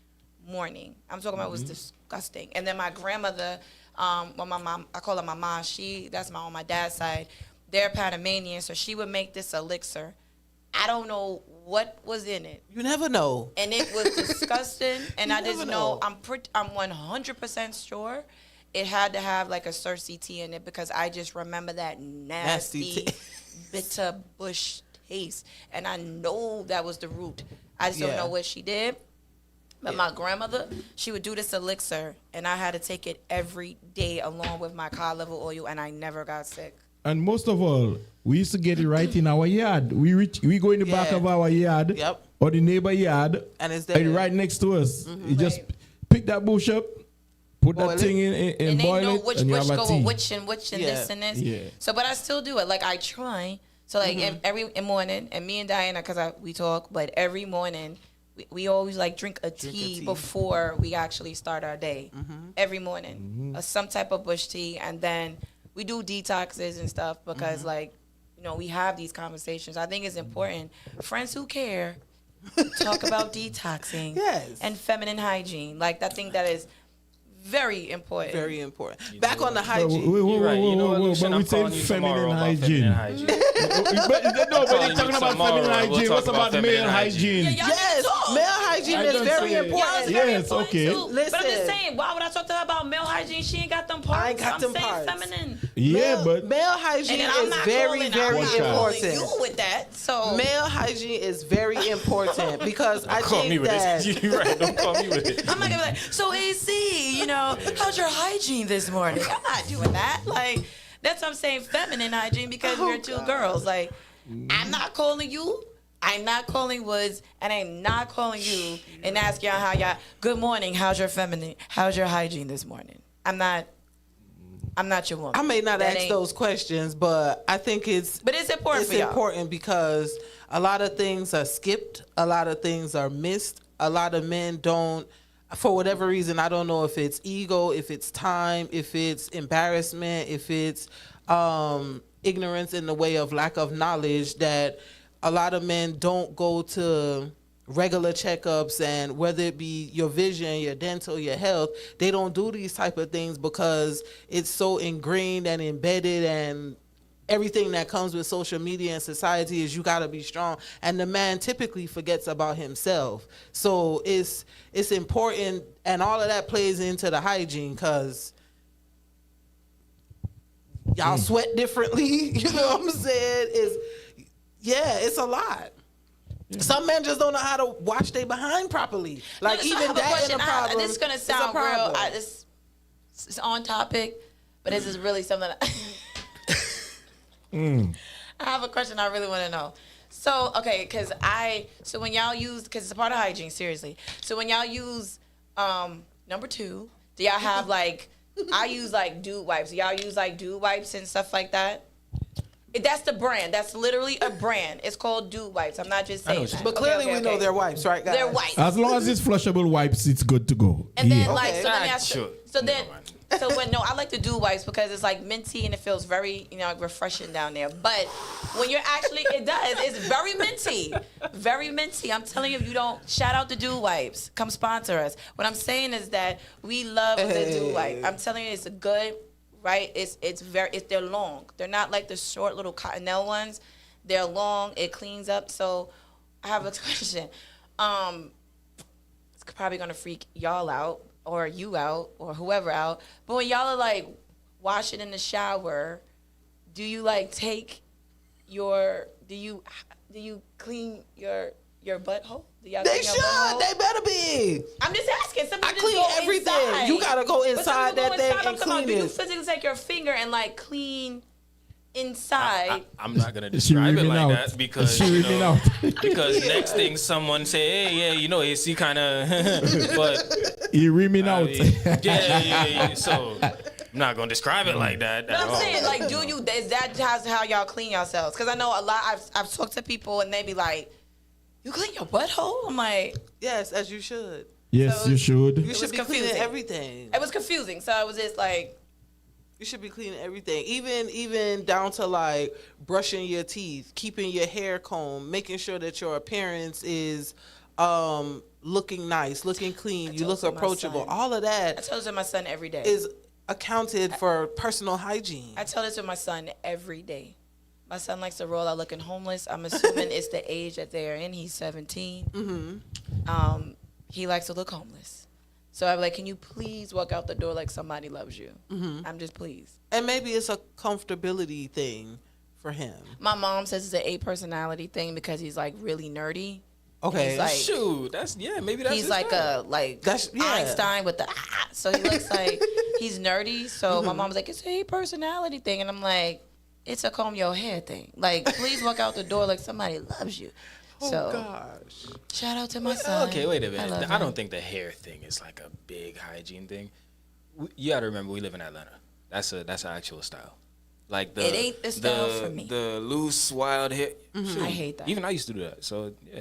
morning. I'm talking about it was disgusting. And then my grandmother, well, my mom, I call her my mom. That's on my dad's side. They're Panamanian, so she would make this elixir. I don't know what was in it. You never know. And it was disgusting. And I just never know know. I'm 100% sure it had to have like a Cersei tea in it, because I just remember that nasty bitter bush taste. And I know that was the root. I just don't know what she did. But my grandmother, she would do this elixir, and I had to take it every day along with my cod liver oil, and I never got sick. And most of all, we used to get it right in our yard. We go in the back of our yard or the neighbor yard, and it's there right next to us. You just pick that bush up, put that thing in and they boil know it, which and you bush have a go tea. with which and this and this. Yeah. So, but I still do it. Like I try. So like every morning, and me and Diana, because we talk, but every morning we always like drink a tea before we actually start our day. Every morning, some type of bush tea, and then we do detoxes and stuff because like, you know, we have these conversations. I think it's important. Friends who care talk about detoxing and feminine hygiene. Like I think that is very important. Very important. Back on the hygiene. But we say feminine hygiene. But they're talking about feminine hygiene. What's about male hygiene? Yes, male hygiene I is don't very say- important. Yeah, it's very Yes, important okay. too. But I'm just Listen. saying, why would I talk to her about male hygiene? She ain't got them parts. I ain't got I'm them saying parts. feminine. Yeah, but male hygiene And then I'm is not very, calling, very I'm not calling important. you with that. So Male hygiene is very important because I Call me think with that it. You're right. Don't call me with it. I'm not gonna be like, so AC, how's your hygiene this morning? I'm not doing that. Like, that's what I'm saying, feminine hygiene, because we're two girls. Like, I'm not calling you. I'm not calling Woods, and I'm not calling you and ask y'all how y'all. Good morning. How's your hygiene this morning? I'm not your woman. I may not That ask ain't- those questions, but I think But it's important it's for y'all. important because a lot of things are skipped, a lot of things are missed. A lot of men don't, for whatever reason, I don't know if it's ego, if it's time, if it's embarrassment, if it's ignorance in the way of lack of knowledge, that a lot of men don't go to regular checkups, and whether it be your vision, your dental, your health, they don't do these type of things because it's so ingrained and embedded, and everything that comes with social media and society is you got to be strong, and the man typically forgets about himself. So it's important, and all of that plays into the hygiene because y'all sweat differently. You know what I'm saying? It's a lot. Some men just don't know how to wash their behind properly. Like, So I even have a that question. is a problem. This is gonna It's a sound real. problem. It's on topic, but this is really something. I have a question I really want to know. So, okay, so when y'all use, because it's a part of hygiene, seriously. So when y'all use number 2, do y'all have like, I use like dude wipes. Do y'all use like dude wipes and stuff like that? That's the brand. That's literally a brand. It's called dude wipes. I'm not just saying that. But clearly we know they're wipes, right, guys? They're wipes. as long as it's flushable wipes, it's good to go. And then Yeah. like, Okay. so let me Ah, ask sure. so then, Never mind. so when, no, I like to do wipes because it's like minty and it feels very, refreshing down there. But when you're actually, it does, it's very minty. Very minty. I'm telling you, if you don't, shout out to do wipes. Come sponsor us. What I'm saying is that we love the do wipe. I'm telling you, it's a good, right? They're long. They're not like the short little cottonelle ones. They're long. It cleans up. So I have a question. It's probably gonna freak y'all out, or you out, or whoever out. But when y'all are like washing in the shower, do you like take your? Do you clean your butthole? Do y'all They clean your should. butthole? They better be. I'm just asking. Some I people just clean go everything. inside. You gotta go But some inside people that go thing inside. I'm and talking about, clean do you it. physically take your finger and like clean inside? I'm not gonna describe it reaming like out. that because She reaming out. because next thing someone say, hey, yeah, AC kind of, but He reaming I out. mean, yeah. So I'm not gonna describe it like that. But at I'm all. saying, like, is that how y'all clean yourselves? Because I know a lot, I've talked to people and they be like, you clean your butthole? I'm like, Yes, as you should. Yes, So you should. You was should be cleaning confusing. everything. it was confusing. So I was just like, You should be cleaning everything, even down to like brushing your teeth, keeping your hair combed, making sure that your appearance is looking nice, looking clean. You told look to my approachable. son. All of I that tell this to my son every day. is accounted for personal hygiene. I tell this to my son every day. My son likes to roll out looking homeless. I'm assuming it's the age that they're in. He's 17. Mm-hmm. He likes to look homeless. So I'm like, can you please walk out the door like somebody loves you? Mm-hmm. I'm just pleased. And maybe it's a comfortability thing for him. My mom says it's an A personality thing because he's like really nerdy. Okay. He's like, Shoot, maybe that's he's his like style. Yeah. Einstein with the so he looks like he's nerdy. So my mom's like, it's a personality thing, and I'm like, it's a comb your hair thing. Like, please walk out the door like somebody loves you. So Gosh. shout out to my son. Okay, wait a I minute. love I him. don't think the hair thing is like a big hygiene thing. You got to remember, we live in Atlanta. That's an actual style. Like It ain't the style for me. The loose, wild hair. Shoot, I hate that. Even I used to do that. So yeah,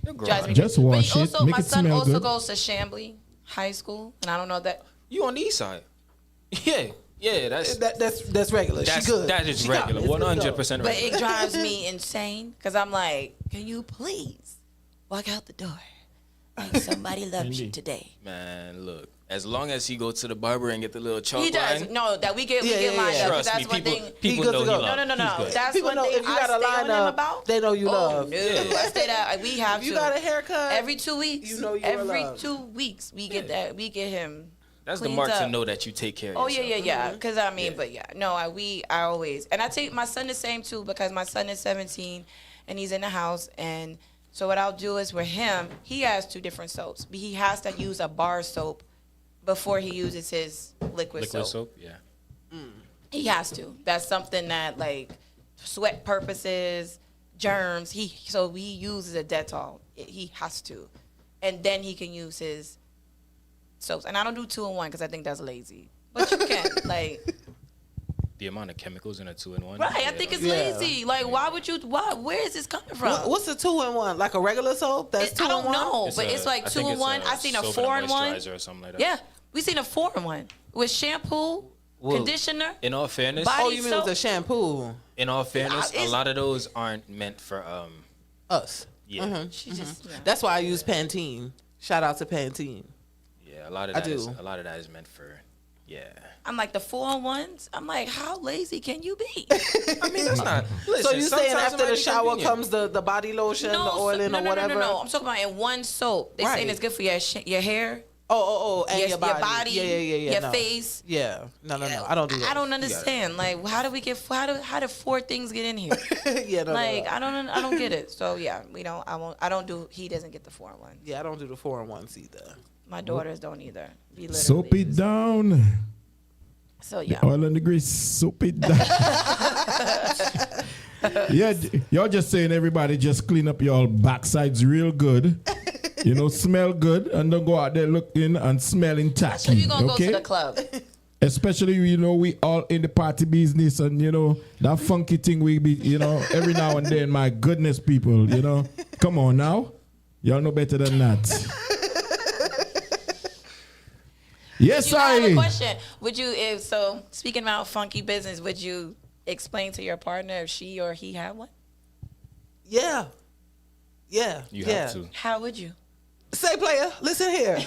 it'll grow Drives out. me Just crazy. wash But it, also, make my it son smell also good. goes to Chambly High School, and I don't know that. You on the east side? Yeah. That's regular. She good. That is She got regular. it. It's good 100% though. But regular. it drives me insane because I'm like, can you please walk out the door like somebody loves you today? Man, look. As long as he go to the barber and get the little chalk He does. line. No, that we get lined up. 'Cause Trust that's me, one people, thing. people good know to he go. love. No. He's good. That's People one know thing if you got I a stay on line him up, about. they know you love. No, Yeah. I stay that we have You to. got a haircut Every 2 weeks. You know you every love. 2 weeks we get that. We get him. That's the cleaned mark up. to know that you take care of Oh yourself. yeah. Because I mean, but yeah, no, I always, and I take my son the same too, because my son is 17 and he's in the house, and so what I'll do is with him, he has 2 different soaps. He has to use a bar soap before he uses his liquid soap. Yeah. He has to. That's something that, like, sweat purposes, germs. So he uses a Dettol. He has to, and then he can use his soaps. And I don't do 2-in-1 because I think that's lazy. But you can, like, The amount of chemicals in a 2-in-1. right? I think it's lazy. Like, why would you? Why? Where is this coming from? What's a 2-in-1? Like a regular soap? That's 2-in-1? I don't know, but it's like 2-in-1. I seen a 4-in-1. or something like that. Yeah, we seen a 4-in-1 with shampoo, Well, conditioner. In all fairness, Body Oh, you mean soap? with a shampoo? in all fairness, a it's- lot of those aren't meant for Us. yeah. She just. Yeah. That's why I use Pantene. Shout out to Pantene. Yeah, a lot of I that is do. a lot of that is meant for yeah. I'm like the 4-in-1s. I'm like, how lazy can you be? I mean, that's not. Listen, So you saying sometimes it after might the be shower convenient. comes the body lotion, the oiling, or whatever? No. I'm talking about in one soap. They saying Right. it's good for your hair, Oh, and your your body. Yeah. your no. face. Yeah. No. I don't do that. I don't understand. Like, how do we get? How do 4 things get in here? Yeah, no. Like, I don't get it. So yeah, we don't. I don't do. He doesn't get the 4-in-1. Yeah, I don't do the 4-in-1s either. My daughters don't either. We literally Soap it use- down. So yeah. Oil and the grease, soap it down. Yeah, y'all just saying everybody just clean up y'all backsides real good. You know, smell good, and don't go out there looking and smelling tacky. So you gonna okay? go to the club? Especially, you know, we all in the party business, and you know that funky thing we be, you know, every now and then. My goodness, people, you know, come on now, y'all know better than that. Yes, I have a I. question. Would you, if so, speaking about funky business, would you explain to your partner if she or he had one? Yeah. Yeah. You yeah. have to. How would you? Say, player, listen here.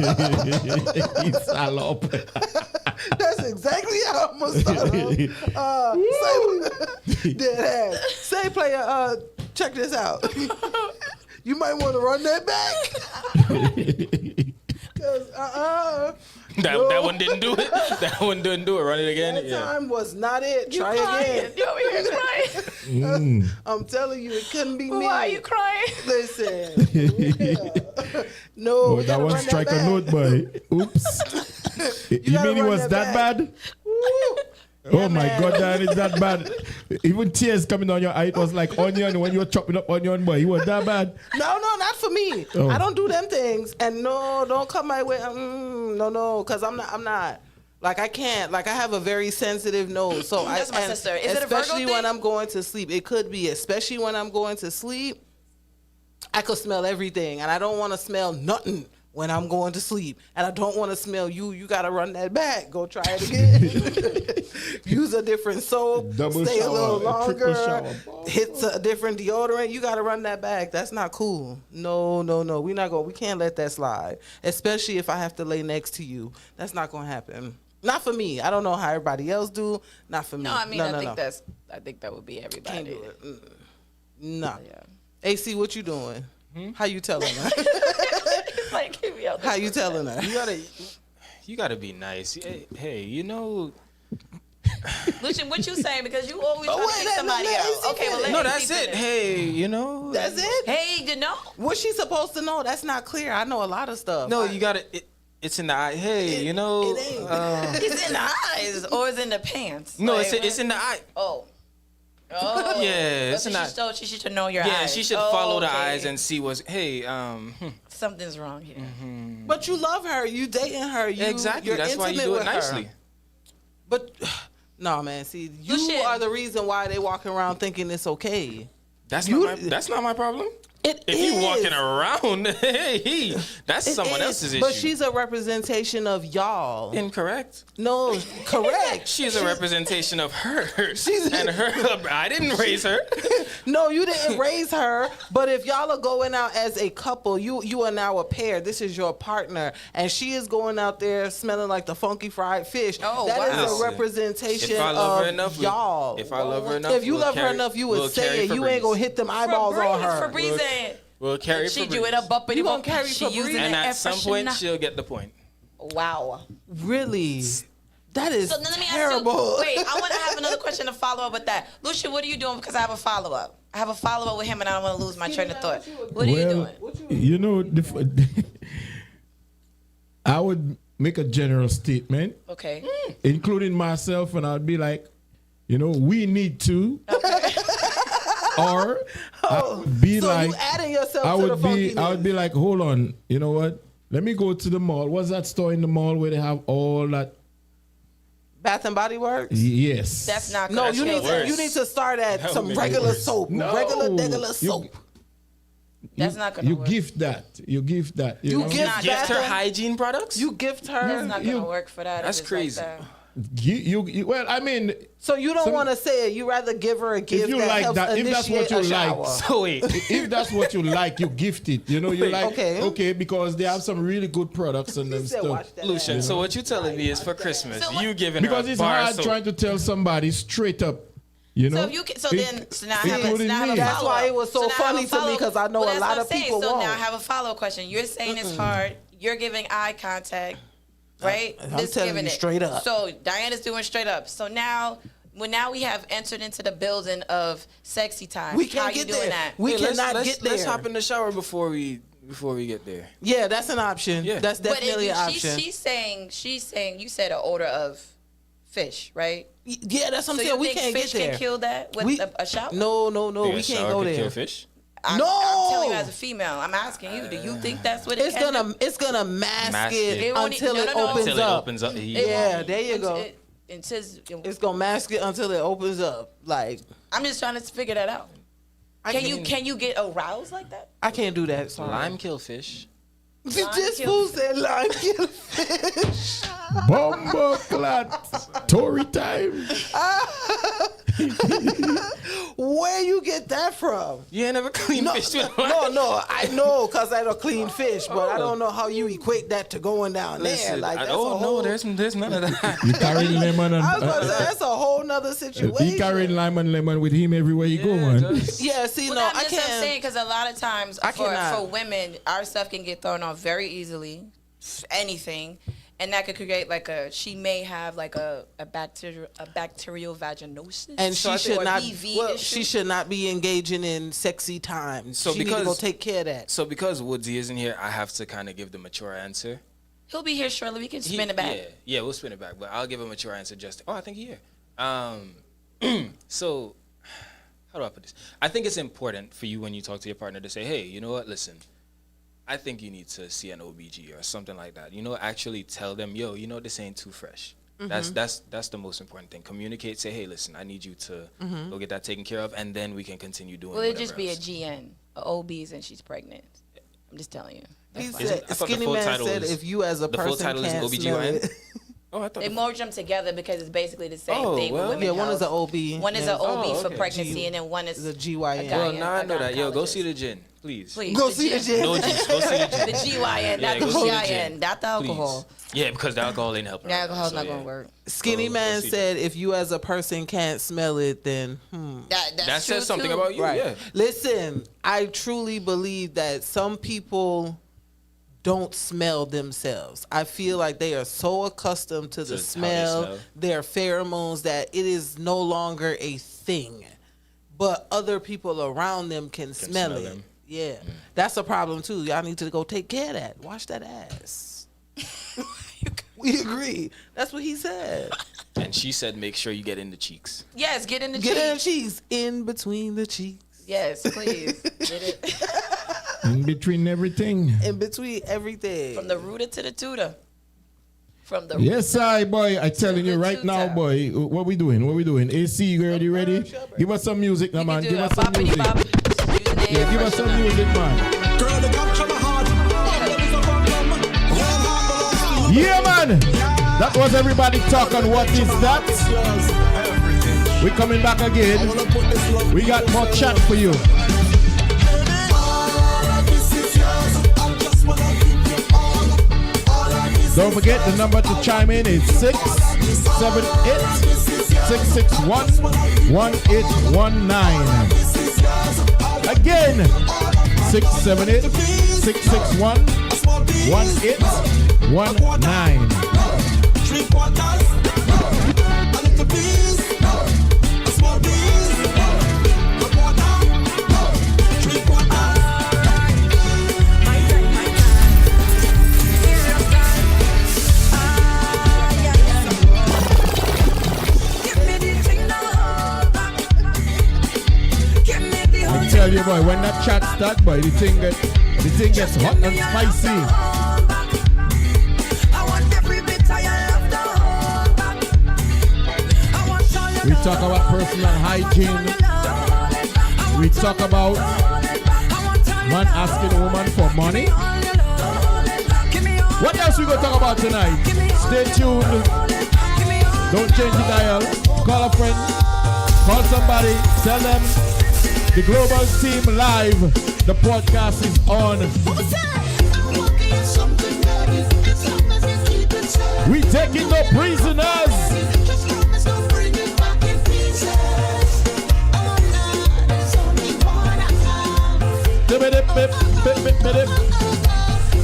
It's all up. That's exactly how I'm gonna start. Say, dead ass. Say, player, check this out. You might want to run that back. Cause That one didn't do it. That one didn't do it. Run it again. that Yeah. time was not it. Try again. You over here crying? I'm telling you, it couldn't be me. Why are you crying? Listen. Yeah. No, Oh, we that gotta one run strike that a back. note, boy. Oops. You gotta mean it run was that that back. bad? Woo. Oh my man. God, that is that bad. Even tears coming down your eye. It was like onion when you were chopping up onion, boy. It was that bad. No, not for me. Oh. I don't do them things. And no, don't come my way. No, because I'm not. Like, I can't. Like, I have a very sensitive nose. So That's my and sister. Is it a Virgo especially when thing? I'm going to sleep. It could be, especially when I'm going to sleep. I could smell everything, and I don't want to smell nothing when I'm going to sleep. And I don't want to smell you. You got to run that back. Go try it again. Use a different soap. Double stay shower, a little a triple longer. shower. Hit a different deodorant. You got to run that back. That's not cool. No. We can't let that slide. Especially if I have to lay next to you. That's not going to happen. Not for me. I don't know how everybody else do. Not for me. No, I mean, no. I think that would be everybody. Can't do it. No. Yeah. AC, what you doing? How you telling her? Like, get me out there. How you telling her? You gotta be nice. Hey, you know. Lucian, what you saying? Because you always Oh, trying wait, to kick let somebody AC out. Okay, well, let No, AC that's it. finish. Hey, you know. That's it? Hey, you know? What's she supposed to know? That's not clear. I know a lot of stuff. No, you gotta. It's in the eye. Hey, you know. it ain't. It's in the eyes or it's in the pants? No, Like, it's in the eye. Oh. Yeah, it's so in she, the. she should know your Yeah, eyes. she should Oh, follow the okay. eyes and see what's. Hey, Something's wrong here. But you love her. You dating her. You, exactly. You're That's why you intimate do it with her. nicely. But no, man. See, you Lucian. are the reason why they walking around thinking it's okay. That's You- not my problem. It If is. you walking around, hey, that's It someone is. else's issue. But she's a representation of y'all. incorrect. No, correct. She's a representation of her. She's- and her. I didn't raise her. No, you didn't raise her. But if y'all are going out as a couple, you are now a pair. This is your partner, and she is going out there smelling like the funky fried fish. Oh, That wow. is a representation If I love her of enough, y'all. if I love her enough, If you we'll love her carry- enough, you we'll would say carry it. You ain't Febreze. gonna hit them eyeballs on her. Febreze. We'll carry She Febreze. do it up bumpity You gonna bump. carry She Febreze? using And the at air some point, freshener. she'll get the point. Wow. Really? That is So then let me terrible. ask you. Wait, I want to have another question to follow up with that. Lucia, what are you doing? Because I have a follow up. I have a follow up with him, and I don't want to lose my train of thought. What are you doing? You know, I would make a general statement, Okay. including myself, and I'd be like, you know, we need to, or I would be So like, you adding yourself I to the would be, funkiness. I would be like, hold on, you know what? Let me go to the mall. What's that store in the mall where they have all that? Bath and Body Works? Yes. That's not No, gonna you need kill to it. you need to start at That some would make it regular worse. soap. No. Regular You- soap. That's not gonna You work. gift that. You gift that. You, You know? gift not Gift bath her and- hygiene products? You gift her. That's not gonna You- work for that. if That's it's like crazy. that. Well, I mean, So you don't Some- want to say it. You rather give her a gift you that like helps that- if that's initiate what you a like. shower. So wait. if that's what you like, you gift it. You know, you like Okay. because they have some really good products and them He said, stuff. "Watch that Lucian, ass." so what you telling me is for Christmas, So what- you giving Because her a it's bar hard soap. trying to tell somebody straight up. You know. So if you can, so now I have a, including now I have a me. That's follow-up. why it was so now I have funny a to me, follow- 'cause I know a that's lot what of I'm saying. people So now I won't. have a follow-up question. You're saying it's hard. You're giving eye contact, right? I'm This telling giving you it. straight up. So Diana's doing straight up. So now we have entered into the building of sexy time. We can't How you get doing there. that? We Yeah, cannot get there. Let's hop in the shower before we get there. Yeah, that's an option. Yeah. That's But if definitely an she's option. saying you said an odor of fish, right? Yeah, that's what I'm So saying. you We think can't fish get there. can kill that with We- a shower? No, Think we a can't shower go could there. Kill fish? I'm No! telling you as a female. I'm asking you. Do you think that's what it It's can do? gonna mask Mask it it. It won't- until no, it no, no. opens Until it up. opens up. It Yeah, won't- there you go. It says, It's gonna mask it until it opens up. Like I'm just trying to figure that out. Can you get aroused like that? I can't do that. Sorry. Lime kill fish. This kill fool said lime kill fish. Bumbo clat. Tory time. Where you get that from? You ain't never clean fish with No, I know because I don't clean fish, but I don't know how you equate that to going down there. Listen, Like that's oh a whole, no, there's none of that. You carry lemon and I was about to say that's a whole nother you situation. carry lemon with him everywhere you go, man. Yeah, see, Well, no, I'm I just I'm saying can't. because a lot of times I cannot. for women, our stuff can get thrown off very easily, anything, and that could create like she may have like a bacterial vaginosis, And she or should a not. BV Well, issue. she should not be engaging in sexy times. So she need to go because- take care of that. So because Woodsy isn't here, I have to kind of give the mature answer. He'll be here shortly. We can spin it back. Yeah, we'll spin it back, but I'll give a mature answer. I think he's here. So, how do I put this? I think it's important for you when you talk to your partner to say, hey, you know what? Listen, I think you need to see an OBG or something like that. You know, actually tell them, yo, you know, this ain't too fresh. That's the most important thing. Communicate. Say, hey, listen, I need you to go get that taken care of, and then we can continue doing. Will it whatever just be a else. GN, a OBs, and she's pregnant? I'm just telling you. He That's fine. said, I thought the Skinny full Man title said, is- if you as a the full person title is can't smell OBGYN? it. Oh, I thought. They merge them together because it's basically the same Oh, thing well. with women. Yeah, one is health. an OB. One is yeah. an OB Oh, for okay. pregnancy, and then one is The GYN. guy. Well, Yeah, now I know that. Yo, go gynecologist. see the gin, please. Please, Go see the gin. No juice. Go see the gin. The GYN, Yeah, not go the see the GIN, gin, not the alcohol. please. Yeah, because the alcohol ain't helping. The right now, alcohol's so not yeah. gonna work. Skinny Go Man see said, if you as a person can't smell it, then That That true says something too. about you. Right. Yeah. Listen, I truly believe that some people don't smell themselves. I feel like they are so accustomed to the how they smell, smell. their pheromones, that it is no longer a thing. But other people around them can smell smell it. them. Yeah. That's a problem too. Y'all need to go take care of that. Wash that ass. We agree. That's what he said. And she said, make sure you get in the cheeks. Yes, get in the Get in the cheeks. cheeks. In between the cheeks. Yes, please. Get it. In between everything. In between everything. From the rooter to the tutor. From the Yes, I boy. I telling you right now, boy. What we doing? What we doing? AC, you ready? Give us some music, now, You man. can do Give a us some boppity music. bop. Using Yeah, air give us some freshener. music, man. Girl, the capture my heart. Problem is a problem. When heart belongs to you. Yeah, man. That was everybody talking. What is that? It's yours. Everything. We coming back again. We got more chat for you. Don't forget the number to chime in is 678-661-1819. Again, 678-661-1819. Tell you, boy, when that chat starts, boy, the thing gets hot and spicy. We talk about personal hygiene. We talk about man asking a woman for money. What else we gonna talk about tonight? Stay tuned. Don't change the dial. Call a friend. Call somebody. Tell them. The Global Team Live, the podcast is on. We taking no prisoners.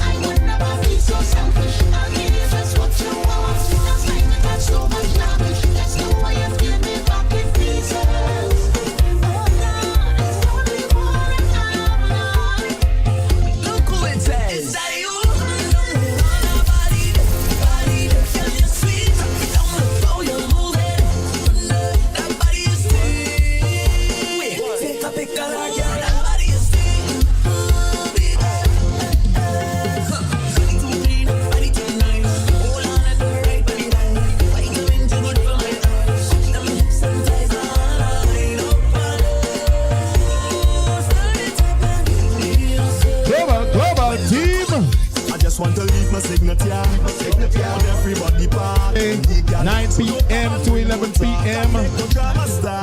I would never be so selfish. I give us what you want. Just like we got so much lavish. That's the way you give me back in pieces. Want to leave my signature on everybody party. 9 p.m. to 11 p.m.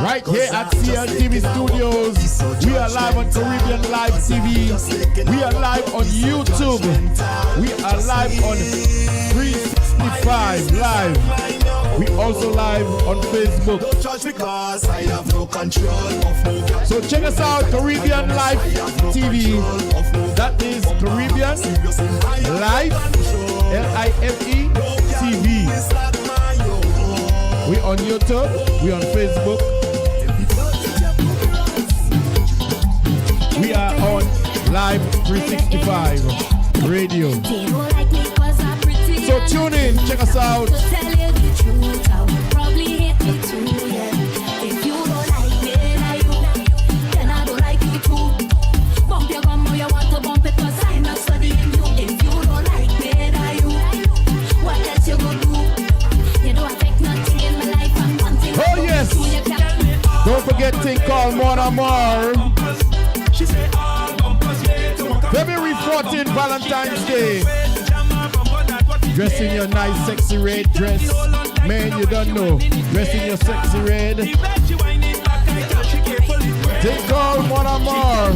right here at CLTV Studios. We are live on Caribbeanlifetv. We are live on YouTube. We are live on 365 Live. We also live on Facebook. So check us out, Caribbean Life TV. That is Caribbean Life, L-I-F-E TV. We on YouTube, we on Facebook. We are on Live 365 Radio. So tune in, check us out. Oh yes! Don't forget thing called Mon Amour. February 14th, Valentine's Day. Dress in your nice sexy red dress. Man, you don't know. Dress in your sexy red. Thing called Mon Amour.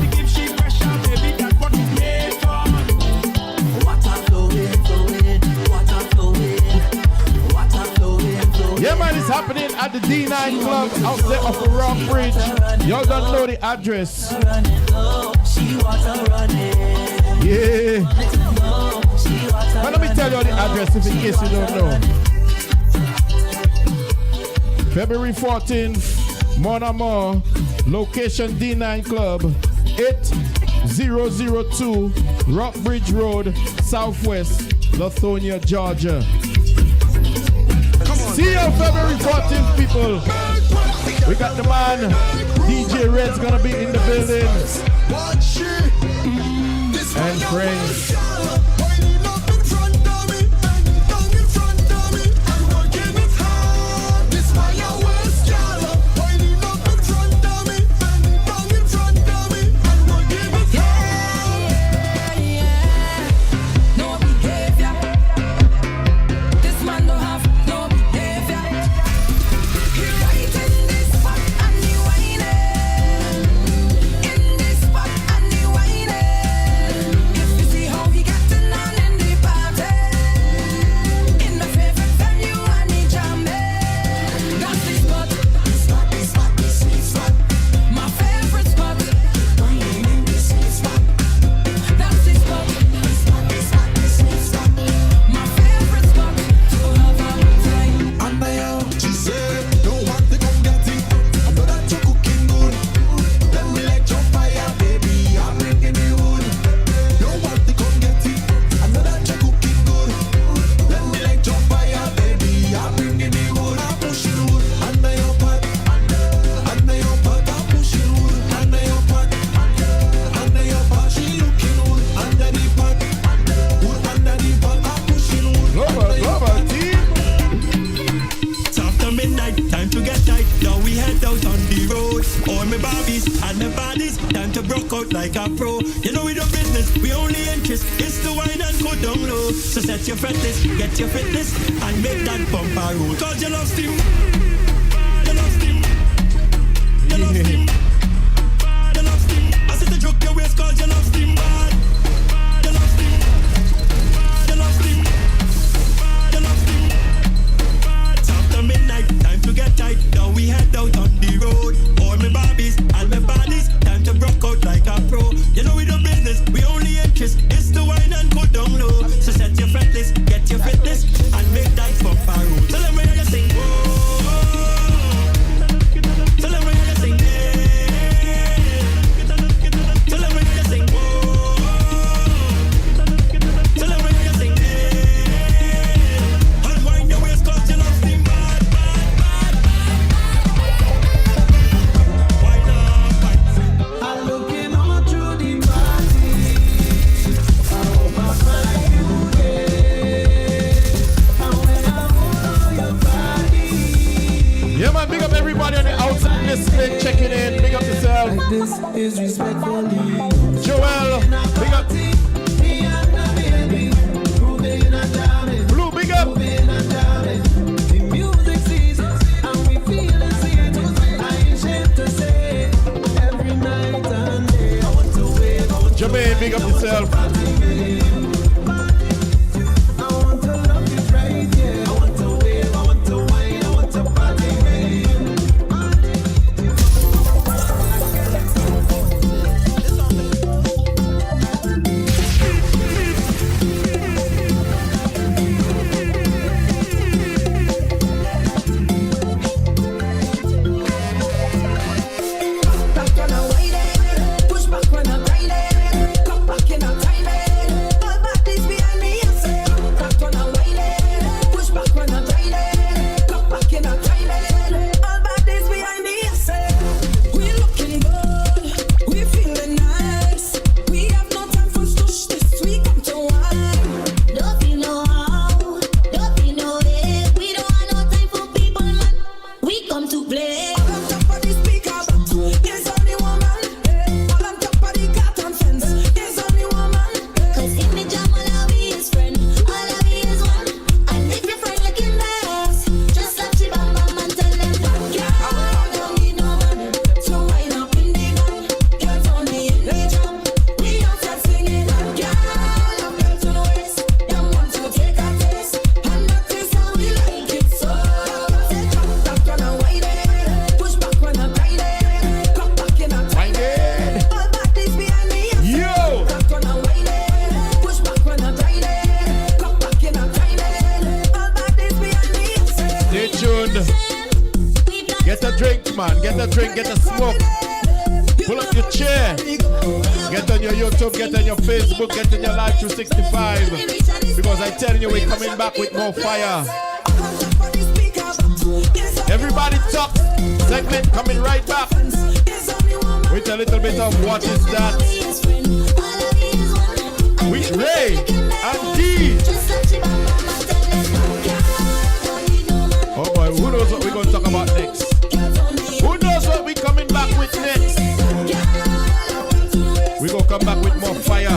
Yeah, man, it's happening at the D9 Club out there off the Rock Bridge. Y'all don't know the address. Yeah. But let me tell you the address if in case you don't know. February 14th, Mon Amour, location D9 Club, 8002 Rock Bridge Road, Southwest, Lithonia, Georgia. See you February 14th, people. We got the man, DJ Red's gonna be in the building. And friends. Barbies and my bodies, time to broke out like a pro. You know we do business, we only interest is to wine and go down low. So set your fretless, get your fitness, and make that bumper roll. Cause you love steam, you love steam, you love steam, you love steam. I said to joke your waist cause you love steam, bad. You love steam, you love steam, you love steam. It's after midnight, time to get tight. Now we head out on the road. All my Barbies, all my bodies, time to broke out like a pro. You know we do business, we only interest is to wine and go down low. So set your fretless, get your fitness, and make that bumper roll. Tell them where you sing, whoa. Tell them where you sing, yeah. Tell them where you sing, whoa. Tell them where you sing, yeah. Unwind your waist 'cause you love steam, bad, bad, bad. Why not? I'm looking all through the party. I hope I find you there. And when I hold on your body. Yeah, man, big up everybody on the outside listening, checking in. Big up yourself. Like this is respectfully. Joel, big up. Me and the baby, moving and jamming, Blue, big up. moving and jamming. The music seasons and we feel the seasons. I ain't ashamed to say every night and day. I want to wave, I want to Jermaine, big up yourself. party with you. I want to love you right, yeah. I want to wave, I want to wine, I want to party with you. Back when I whine it, push back when I grind it, come back in a time it. All bodies behind me, I say. Back when I whine it, push back when I grind it, come back in a time it. All bodies behind me, I say. We looking good, we feeling nice. We have no time for stush, this we come to wine. Don't feel no how, don't feel no way. We don't have no time for people, man. We come to play. All on top of the speaker box is only woman. All on top of the carton fence is only woman. Cause if me jam all of we is friend, all of we is one. And if your friend looking nice, just like she bam bam and tell them that Girl, don't need no man to wind up in the van. Girls only in the jam. We outside singing. Girl, I'm girl to the waist. Them want to take a taste, and that is how we like it. So say drop that when I whine it, push back when I grind it, come back in a time it. All bodies behind me. I say, Yo! that when I whine it, push back when I grind it, come back in a time it. All bodies behind me. I say. Stay tuned. Get a drink, man. Get a drink, get a smoke. Pull up your chair. Get on your YouTube, get on your Facebook, get on your Live 365. Because I'm telling you, we're coming back with more fire. Everybody talk. Segment coming right back with a little bit of what is that with Ray and D. Oh boy, who knows what we're going to talk about next? Who knows what we're coming back with next? We're going to come back with more fire.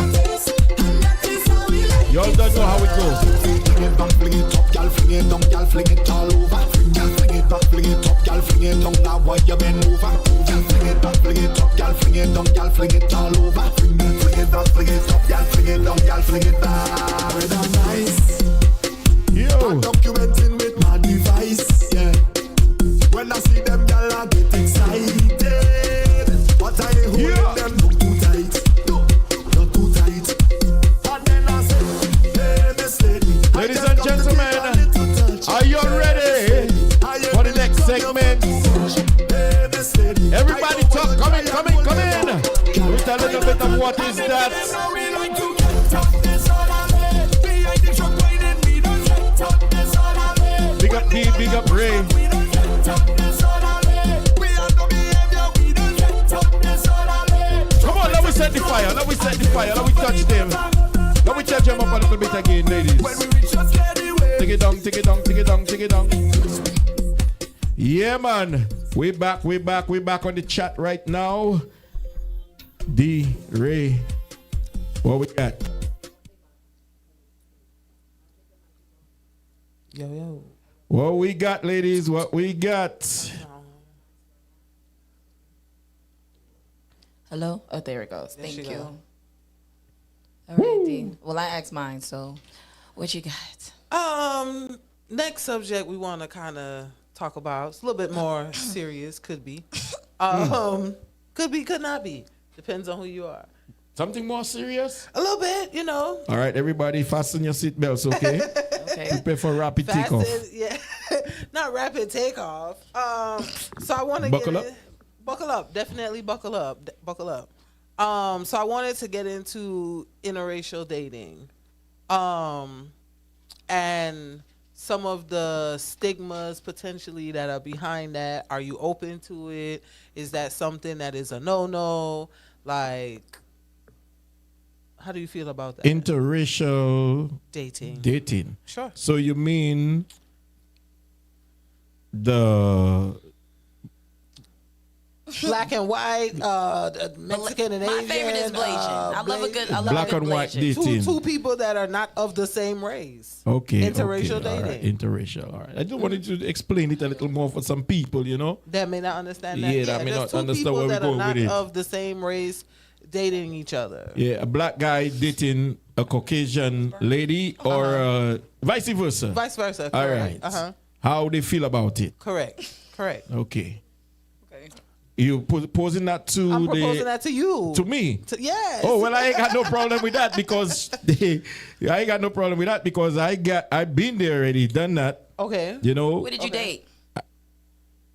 Y'all don't know how it goes. Fling it back, fling it up, girl, fling it down, girl, fling it all over. Girl, fling it back, fling it up, girl, fling it down. Now why you bend over? Girl, fling it back, fling it up, girl, fling it down, girl, fling it all over. Fling it back, fling it up, girl, fling it down, girl, fling it back. Weather nice. Yo. Documenting with my device, yeah. When I see them, girl, I get excited. But I ain't holding them, look too tight. Not too tight. And then I say, hey, Miss Lady. Ladies and gentlemen, are you ready for the next segment? Everybody talk, come in. With a little bit of what is that? Big up D, big up Ray. Come on, let me set the fire, let me touch them. Let me touch them up a little bit again, ladies. Take it down. Yeah, man. We back on the chat right now. D Ray. What we got? Yo. What we got, ladies? What we got? Hello? Oh, there it goes. There she Thank you. go. All right, D. Well, I asked mine, so what you got? Next subject we want to kind of talk about. It's a little bit more serious. Could be. Could be. Could not be. Depends on who you are. Something more serious? A little bit, you know. All right, everybody, fasten your seatbelts, okay? Okay. Prepare for rapid takeoff. Yeah, not rapid takeoff. So I want to Buckle up. Buckle up. Definitely buckle up. Buckle up. So I wanted to get into interracial dating, and some of the stigmas potentially that are behind that. Are you open to it? Is that something that is a no-no? Like, how do you feel about that? Interracial dating. Sure. So you mean the Black and white, Mexican and Asian. My favorite is Blasian. I love a good black and white dating? Two people that are not of the same race. Okay. Interracial okay, all right, dating. interracial. All right. I just wanted to explain it a little more for some people, you know? That may not understand that. Yeah, that may there's not two understand people where we're that are going not with it. of the same race dating each other. Yeah, a black guy dating a Caucasian lady or vice versa. Vice versa. Correct. All right. How they feel about it? Correct. Okay. You posing that to I'm proposing that to you. To me? Yes. Oh, well, I ain't got no problem with that because I ain't got no problem with that because I've been there already, done that. Okay. You know. Who did you date?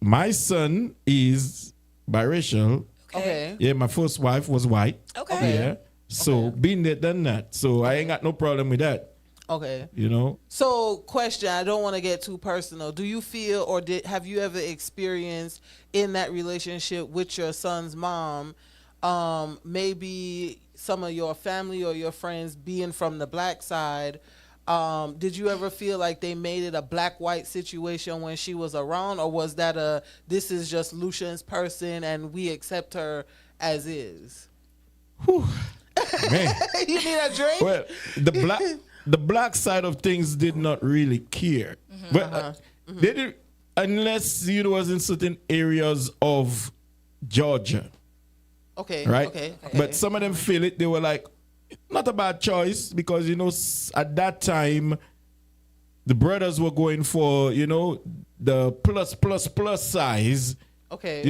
My son is biracial. Okay. Yeah, my first wife was white. Okay. Yeah. So been there, done that. So I ain't got no problem with that. Okay. You know. So, question, I don't want to get too personal. Do you feel or have you ever experienced in that relationship with your son's mom, maybe some of your family or your friends being from the black side, did you ever feel like they made it a black-white situation when she was around, or was that this is just Lucian's person and we accept her as is? Whew. Man. You need a drink? Well, the black side of things did not really care, but they did, unless it was in certain areas of Georgia. Okay. Right. Okay. But some of them feel it. They were like, not a bad choice because at that time, the brothers were going for the plus size. Okay.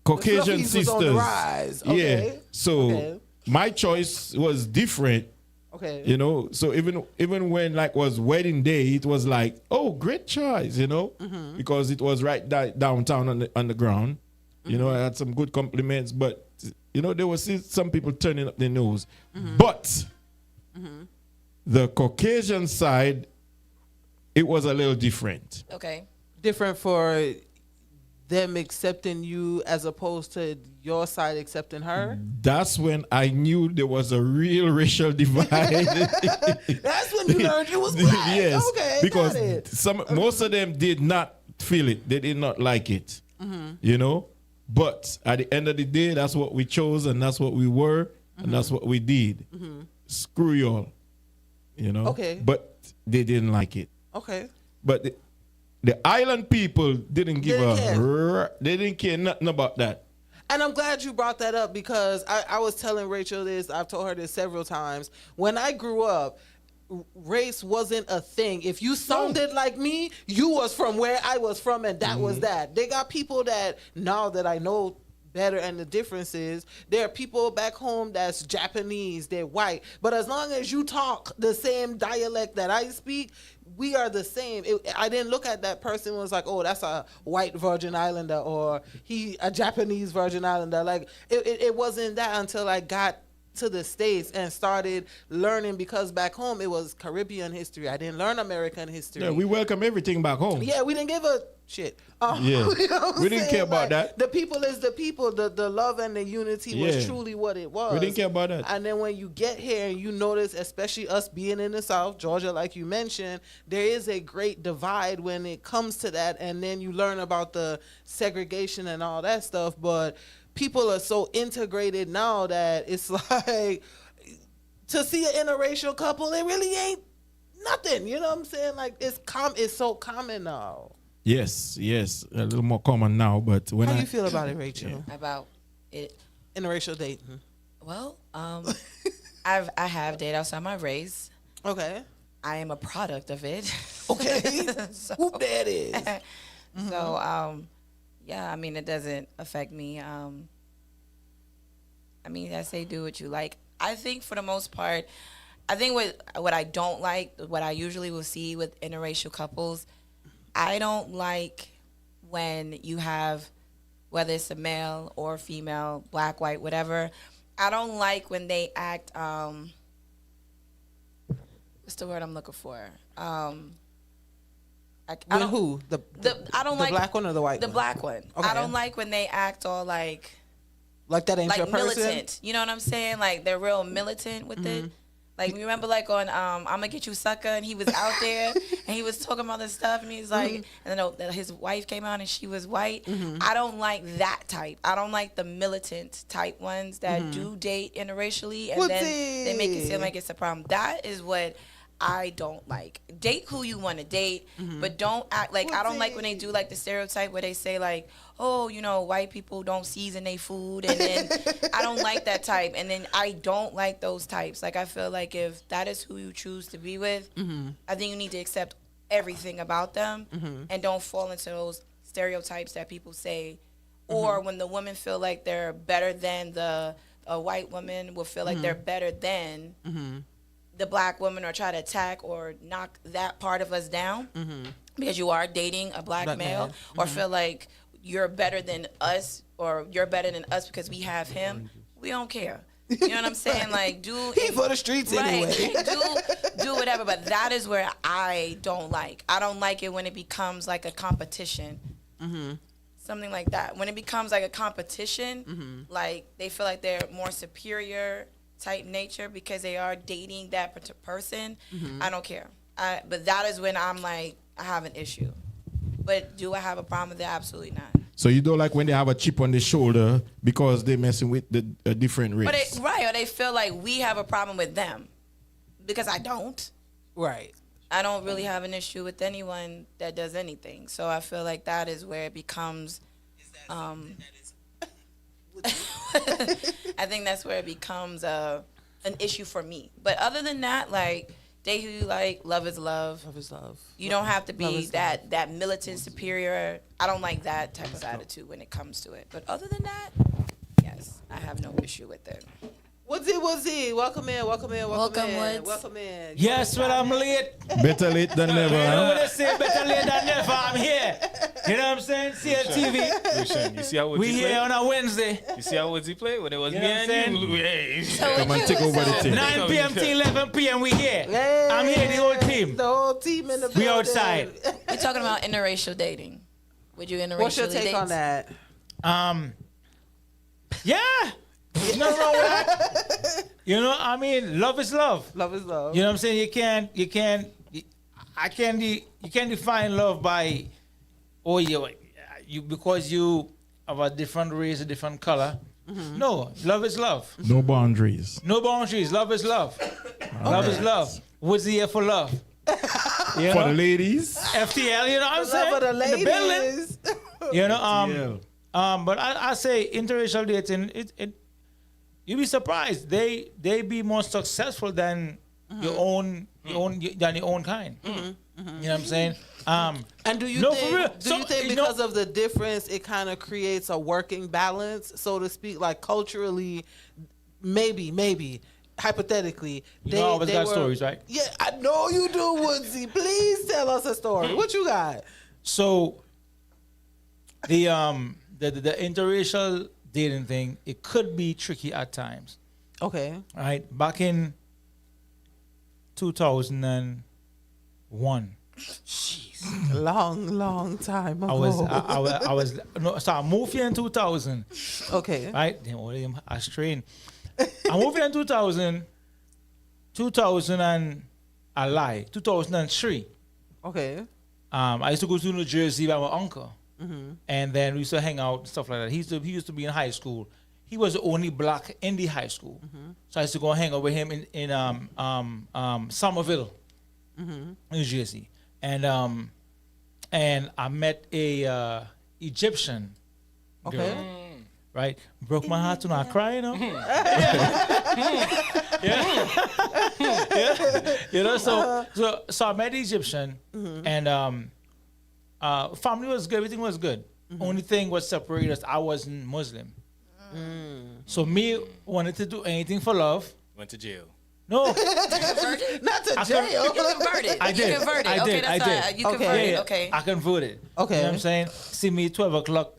Caucasian The fluffies sisters. was on the rise. Okay. Yeah. So my choice was different. Okay. So even when was wedding day, it was like, oh, great choice, because it was right downtown on the ground. I had some good compliments, but there was still some people turning up their nose. But the Caucasian side, it was a little different. Okay. Different for them accepting you as opposed to your side accepting her? That's when I knew there was a real racial divide. That's when you learned you was black. Yes. Okay, because got it. most of them did not feel it. They did not like it. But at the end of the day, that's what we chose and that's what we were and that's what we did. Screw y'all. Okay. But they didn't like it. Okay. But the island people didn't they didn't care nothing about that. And I'm glad you brought that up because I was telling Rachel this. I've told her this several times. When I grew up, race wasn't a thing. If you sounded like me, you was from where I was from, and that was that. They got people that, now that I know better and the difference is, there are people back home that's Japanese, they're white. But as long as you talk the same dialect that I speak, we are the same. I didn't look at that person and was like, oh, that's a white Virgin Islander or he a Japanese Virgin Islander. Like it wasn't that until I got to the States and started learning, because back home it was Caribbean history. I didn't learn American history. Yeah, we welcome everything back home. Yeah, we didn't give a shit. Yeah. You know what We I'm didn't saying? care about Like, that. The people is the people. The love and the unity Yeah. was truly what it was. We didn't care about that. And then when you get here and you notice, especially us being in the South, Georgia, like you mentioned, there is a great divide when it comes to that. And then you learn about the segregation and all that stuff. But people are so integrated now that it's like, to see an interracial couple, it really ain't nothing. You know what I'm saying? Like, it's so common now. Yes, a little more common now, but when How do you feel about it, Rachel? About it. Interracial dating. Well, I have dated outside my race. Okay. I am a product of it. Okay. So- Whoop that is. So, yeah, I mean, it doesn't affect me. I mean, I say do what you like. I think for the most part, I think what I don't like, what I usually will see with interracial couples, I don't like when you have, whether it's a male or female, black, white, whatever, I don't like when they act, what's the word I'm looking for? I When don't- who? I don't the like black one or the white the one? black one. Okay. I don't like when they act all like Like that ain't your person? militant. You know what I'm saying? Like they're real militant with it. Like you remember like on I'm gonna get you sucker, and he was out there and he was talking about this stuff, and he's like, and then his wife came out and she was white. I don't like that type. I don't like the militant type ones that do date interracially and then they make it seem like it's a problem. That is what I don't like. Date who you want to date, but don't act like, I don't like when they do like the stereotype where they say like, oh, you know, white people don't season their food, and then I don't like that type, and then I don't like those types. Like I feel like if that is who you choose to be with, I think you need to accept everything about them and don't fall into those stereotypes that people say, or when the women feel like they're better than a white woman will feel like they're better than the black woman, or try to attack or knock that part of us down because you are dating a black male, or feel like you're better than us, or you're better than us because we have him. We don't care. You know what I'm saying? Like, He for the streets anyway. do whatever. But that is where I don't like. I don't like it when it becomes like a competition. Something like that. When it becomes like a competition, like they feel like they're more superior type nature because they are dating that person. I don't care. But that is when I'm like, I have an issue. But do I have a problem with that? Absolutely not. So you don't like when they have a chip on the shoulder because they're messing with a different race. Or they feel like we have a problem with them, because I don't. Right. I don't really have an issue with anyone that does anything. So I feel like that is where it becomes. I think that's where it becomes an issue for me. But other than that, like, date who you like, love is love. Love is love. You don't have to Love be is that militant superior. I don't like that type of attitude when it comes to it. But other than that, yes, I have no issue with it. What's it? Welcome in. Welcome, Woods. Welcome in. Yes, well, I'm late. Better late than never. You know Huh? what they say, better late than never. I'm here. You know what I'm saying? CLTV. Lucian, you see how Woodsy We play? here on a Wednesday. You see how Woodsy play? When it was You me know what I'm and you, hey. Come and take over the thing. 9 p.m. to 11 p.m. we here. Hey, I'm here, the whole team. The whole team in the building. We outside. We're talking about interracial dating. Would you interracially What's your take date? on that? Yeah. There's nothing wrong with that. You know, I mean, love is love. Love is love. You know what I'm saying? You can't define love by, oh, you because you have a different race, a different color. No, love is love. No boundaries. No boundaries. Love is love. Love is love. What's the here for love? You For know? the ladies. FTL, you know what I'm saying? Love of the In the building. ladies. You know, Yeah. but I say interracial dating, you'd be surprised. They be more successful than your own kind. You know what I'm saying? And do you No, think, for real. do So, you think you know- because of the difference, it kind of creates a working balance, so to speak, like culturally, maybe, hypothetically, You know I always got stories, right? Yeah, I know you do, Woodsy. Please tell us a story. What you got? So the interracial dating thing, it could be tricky at times. Okay. Right, back in 2001. Long time ago. I was no, so I moved here in 2000. Okay. Right, then all of them are strained. I moved here in 2000 and I lie, 2003. Okay. I used to go to New Jersey by my uncle, and then we used to hang out and stuff like that. He used to be in high school. He was the only black in the high school, so I used to go hang out with him in Somerville, New Jersey, and I met a Egyptian girl. Okay. Right, broke my heart to not cry, you know. You know, so I met the Egyptian, and family was good, everything was good. Only thing was separated us, I wasn't Muslim. So me wanted to do anything for love. Went to jail. No, Not to jail. You converted. I did. You converted. I Okay, did. that's I right. did. You Okay. converted. Yeah, Okay. I converted. Okay. You know what I'm saying? See me 12 o'clock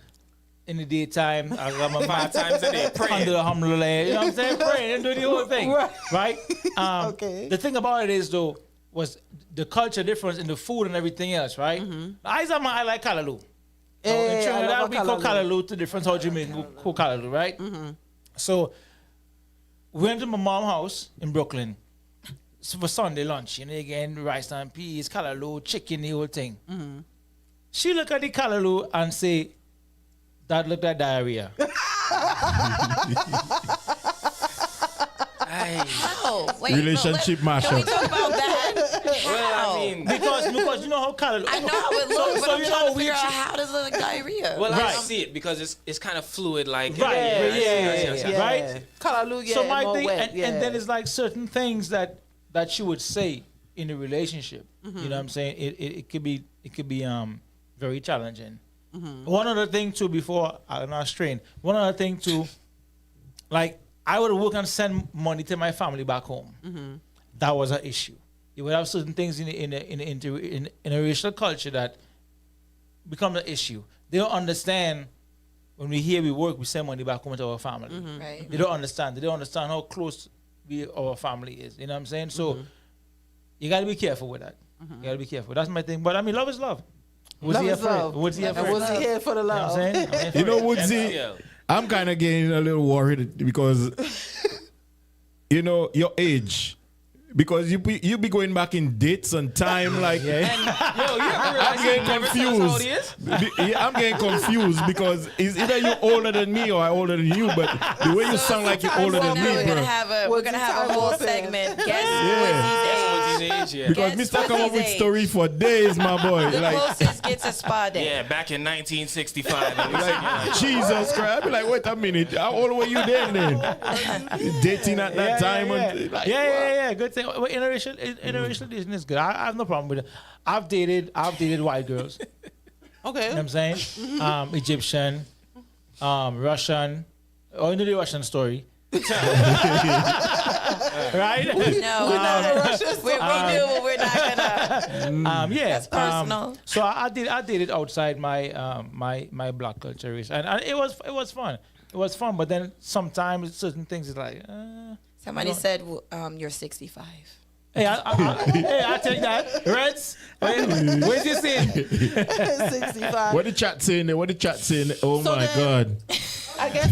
in the daytime. I got my 5 times a day praying. under the alhamdulillah. You know what I'm saying? Praying and doing the whole thing. Right? Okay. The thing about it is, though, was the culture difference in the food and everything else, right? I like kalaloo. In Hey, I Trinidad, love we a call kalaloo. kalaloo to different how Jamaican call kalaloo, right? So we went to my mom's house in Brooklyn for Sunday lunch. You know, again, rice and peas, kalaloo, chicken, the whole thing. She look at the kalaloo and say, that looked like diarrhea. Oh, wait. Relationship Can we mashup. talk about that? Well, I mean, because you know how kalaloo. I know how it looks, but I'm you trying know to figure out how does it look like diarrhea. well, I Right. see it because it's kind of fluid, like Right, Yeah. right? Kalaloo, So my more thing, wet, and then it's like certain things that you would say in a relationship. You know what I'm saying? It could be very challenging. One other thing too, before I'm not strained. One other thing too, like I would work and send money to my family back home. That was an issue. You would have certain things in a racial culture that become an issue. They don't understand when we work, we send money back home to our family. Right. They don't understand. They don't understand how close our family is. You know what I'm saying? So you got to be careful with that. You got to be careful. That's my thing. But I mean, love is love. Love is love. Woodsy here And for it. was he here for the You know love? what I'm saying? I'm here for You know, it. Woodsy, Yeah. I'm kind of getting a little worried because, you know, your age. Because you be going back in dates and time, like I'm getting confused. I'm getting confused because it's either you older than me or I older than you. But the way you sound like you're older So than now me, we're bro. gonna have a What's the time whole off in? segment. Guess That's Woodsie's age. what his age, yeah. Because Guess Mr. come up with Woodsie's story age. for days, my boy. The Like, closest gets a spa day. Yeah, back in 1965. And we singing like, Jesus Christ. I be like, wait a minute. How old were you then? Dating at that time. And, like, Yeah. Good thing. Well, interracial dating is good. I have no problem with it. I've dated white girls. Okay. You know what I'm saying? Egyptian, Russian. Oh, you know the Russian story. Right? No, we're not. We do, but we're not gonna. Yeah. That's personal. So I did it outside my black culture, and it was fun. It was fun, but then sometimes certain things is like. Somebody said you're 65. Hey, I tell you that. Reds, where's your sin? 65. what the chat saying there? What the chat saying? Oh So my then- God. I guess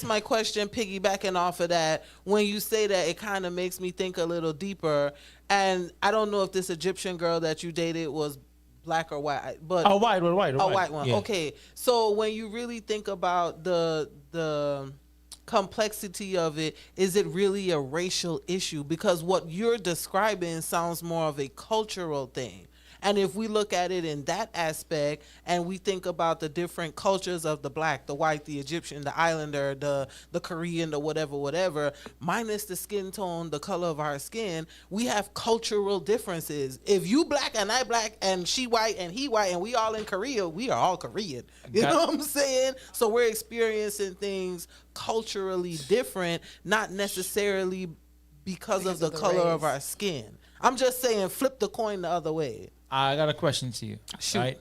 my question piggybacking off of that, when you say that, it kind of makes me think a little deeper. And I don't know if this Egyptian girl that you dated was black or white, but A white one. a white one. Yeah. Okay. So when you really think about the complexity of it, is it really a racial issue? Because what you're describing sounds more of a cultural thing. And if we look at it in that aspect and we think about the different cultures of the black, the white, the Egyptian, the islander, the Korean, the whatever, minus the skin tone, the color of our skin, we have cultural differences. If you black and I black and she white and he white and we all in Korea, we are all Korean. You know what I'm saying? So we're experiencing things culturally different, not necessarily because of the color of race. our skin. I'm just saying, flip the coin the other way. I got a question to you. Shoot. Right?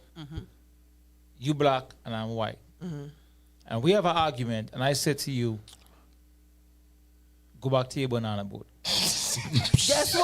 You black and I'm white. And we have an argument, and I said to you, go back to your banana boat. Guess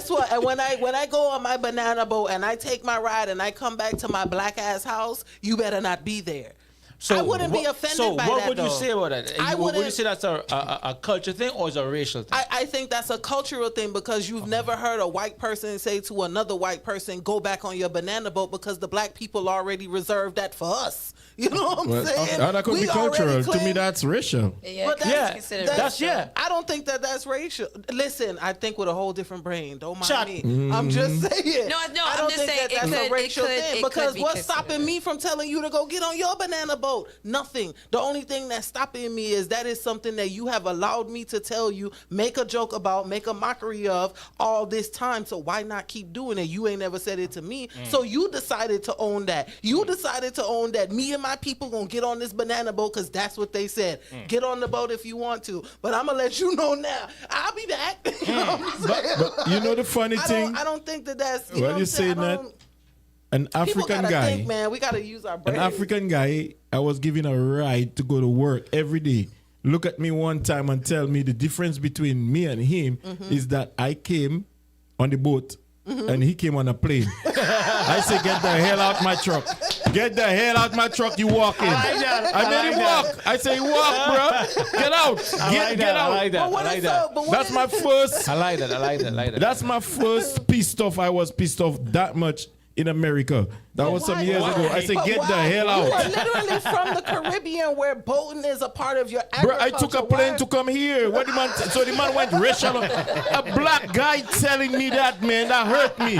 what? And when I go on my banana boat and I take my ride and I come back to my black ass house, you better not be there. So I wouldn't be offended by that. So what would you though. say about that? I Would you wouldn't- say that's a culture thing or is it a racial thing? I think that's a cultural thing because you've never heard a white person say to another white person, go back on your banana boat because the black people already reserved that for us. You know what I'm saying? That could be We already cultural. To me, claim- that's racial. Yeah, But Yeah, considered that's racial. yeah. I don't think that's racial. Listen, I think with a whole different brain. Don't mind Shut- me. I'm just saying. No, I I'm don't just think saying that's it a could- racial it thing. could Because be what's considered. stopping me from telling you to go get on your banana boat? Nothing. The only thing that's stopping me is that is something that you have allowed me to tell you, make a joke about, make a mockery of all this time. So why not keep doing it? You ain't never said it to me. So you decided to own that. You decided to own that. Me and my people gonna get on this banana boat because that's what they said. Get on the boat if you want to. But I'm gonna let you know now. I'll be back. You know what I'm saying? But you know the funny thing? I don't think that's. You Well, know you what I'm saying? saying I that? don't- An People African gotta guy. think, man. We gotta use our brain. An African guy, I was given a ride to go to work every day. Look at me one time and tell me the difference between me and him is that I came on the boat and he came on a plane. I say, get the hell out my truck. Get the hell out my truck, you walk in. I made him walk. I say, walk, bro. Get out. Get out. I like that. But what I like is that. up? But what That's is my it? first. I like that. I like that. I like that. That's my first pissed off. I was pissed off that much in America. That was some Why? years ago. I said, But get the why? hell You out. are literally from the Caribbean where boating is a part of your Bro, agriculture. I took a plane Why- to come here. What the man? So the man went racial. A black guy telling me that, man, that hurt me.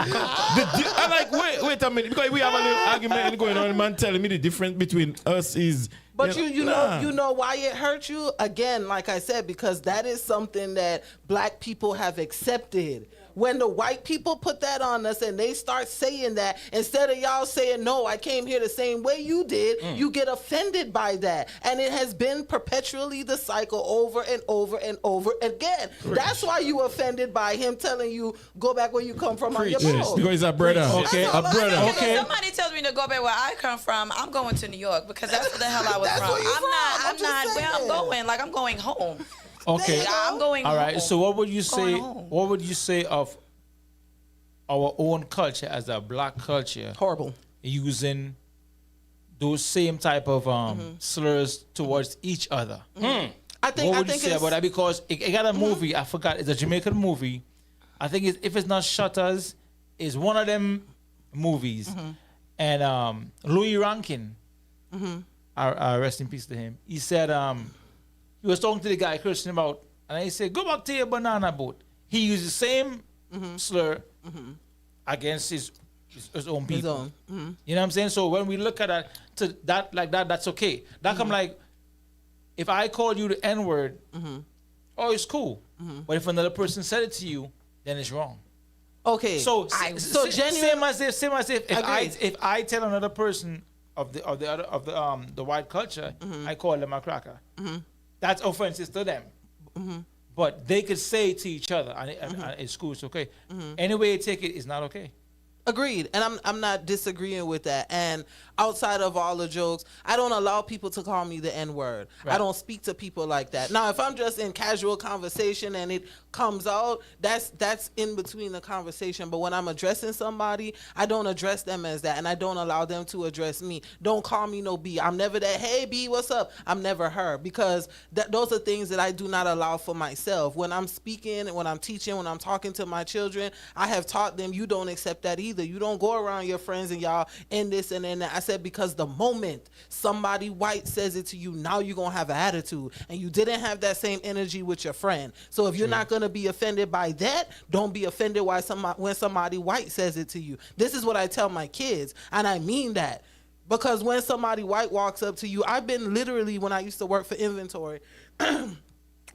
I'm like, wait a minute, because we have a little argument going on. The man telling me the difference between us is. But nah. you know why it hurt you? Again, like I said, because that is something that black people have accepted. When the white people put that on us and they start saying that, instead of y'all saying, no, I came here the same way you did, you get offended by that. And it has been perpetually the cycle over and over and over again. That's why you offended by him telling you, go back where you come from on your Yes, boat. because he's a brother. Okay. A brother. If somebody tells me to go back where I come from, I'm going to New York because that's where the hell I was That's from. where you I'm from. I'm not just where I'm saying. going. Like I'm going home. Okay. There you I'm going All home. right. So what would you say? Going home. What would you say of our own culture as a black culture Horrible. using those same type of slurs towards each other? I think What I would you think say it's, about that? Because it got a movie. I forgot. It's a Jamaican movie. I think if it's not Shutters, it's one of them movies. And Louis Rankin, rest in peace to him. He said he was talking to the guy, cursing him out, and he said, "Go back to your banana boat." He used the same slur against his own people. his own. You know what I'm saying? So when we look at that, to that like that, that's okay. That come like, if I call you the N word, oh, it's cool. But if another person said it to you, then it's wrong. Okay. So so genuine. same as if Agreed. if I tell another person of the white culture, I call them a cracker. That's offensive to them. But they could say it to each other, and it's cool. It's okay. Any way you take it is not okay. Agreed, and I'm not disagreeing with that. And outside of all the jokes, I don't allow people to call me the N word. Right. I don't speak to people like that. Now, if I'm just in casual conversation and it comes out, that's in between the conversation. But when I'm addressing somebody, I don't address them as that, and I don't allow them to address me. Don't call me no B. I'm never that. Hey B, what's up? I'm never her, because those are things that I do not allow for myself. When I'm speaking, when I'm teaching, when I'm talking to my children, I have taught them you don't accept that either. You don't go around your friends and y'all in this and in that. I said, because the moment somebody white says it to you, now you're going to have an attitude. And you didn't have that same energy with your friend. So if you're not going to be offended by that, don't be offended when somebody white says it to you. This is what I tell my kids. And I mean that. Because when somebody white walks up to you, I've been literally, when I used to work for inventory,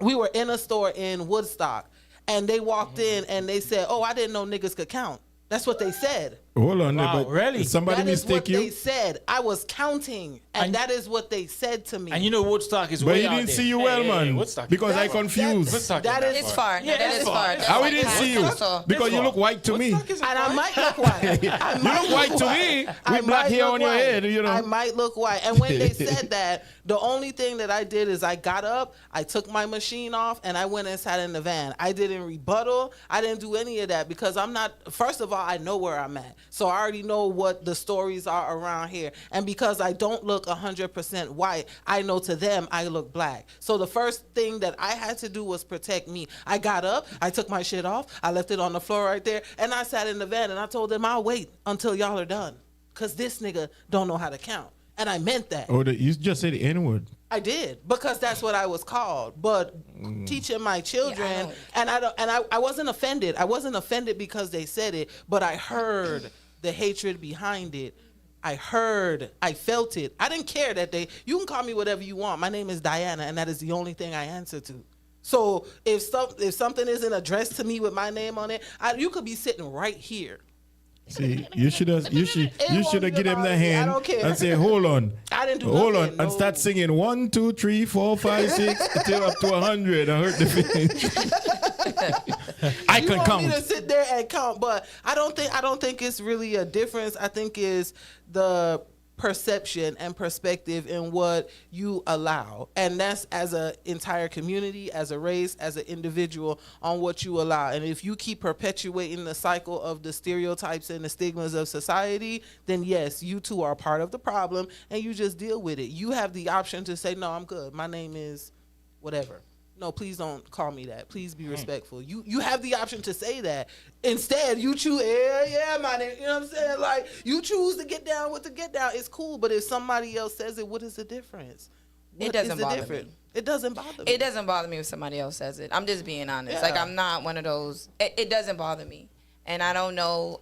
we were in a store in Woodstock. And they walked in and they said, oh, I didn't know niggas could count. That's what they said. Hold on, Wow, but really? somebody That is what mistake they you. said. I was counting, and And- that is what they said to me. And you know Woodstock is But way he out didn't there. see you well, man. Woodstock. Because I That- confused. Woodstock that ain't is It's far. Yeah, that it's is far. far. That's That's How we like didn't see you? That's all. Because you look white to me. Woodstock is and I might look white. You look white to me I with black might hair look on your white. head, you know. I might look white. And when they said that, the only thing that I did is I got up, I took my machine off, and I went and sat in the van. I didn't rebuttal. I didn't do any of that because I'm not, first of all, I know where I'm at. So I already know what the stories are around here. And because I don't look 100% white, I know to them I look black. So the first thing that I had to do was protect me. I got up, I took my shit off, I left it on the floor right there, and I sat in the van and I told them I'll wait until y'all are done. Because this nigga don't know how to count. And I meant that. Oh, you just said the N-word. I did because that's what I was called. But teaching my children, I wasn't offended. I wasn't offended because they said it, but I heard the hatred behind it. I felt it. I didn't care that you can call me whatever you want. My name is Diana, and that is the only thing I answer to. So if something isn't addressed to me with my name on it, you could be sitting right here. See, you should have given him the I hand don't care. and say, hold on. I didn't do Hold nothing, on, no. and start singing 1, 2, 3, 4, 5, 6 until up to 100. I heard the I You can want me to count. sit there and count, but I don't think it's really a difference. I think is the perception and perspective in what you allow, and that's as an entire community, as a race, as an individual, on what you allow. And if you keep perpetuating the cycle of the stereotypes and the stigmas of society, then yes, you too are part of the problem, and you just deal with it. You have the option to say, no, I'm good, my name is whatever. No, please don't call me that. Please be respectful. You have the option to say that. Instead, you choose, my name. You know what I'm saying? Like, you choose to get down with the get down. It's cool, but if somebody else says it, what is the difference? It doesn't bother me. It doesn't bother me. It doesn't bother me if somebody else says it. I'm just being honest. Yeah. Like, I'm not one of those. It doesn't bother me. And I don't know.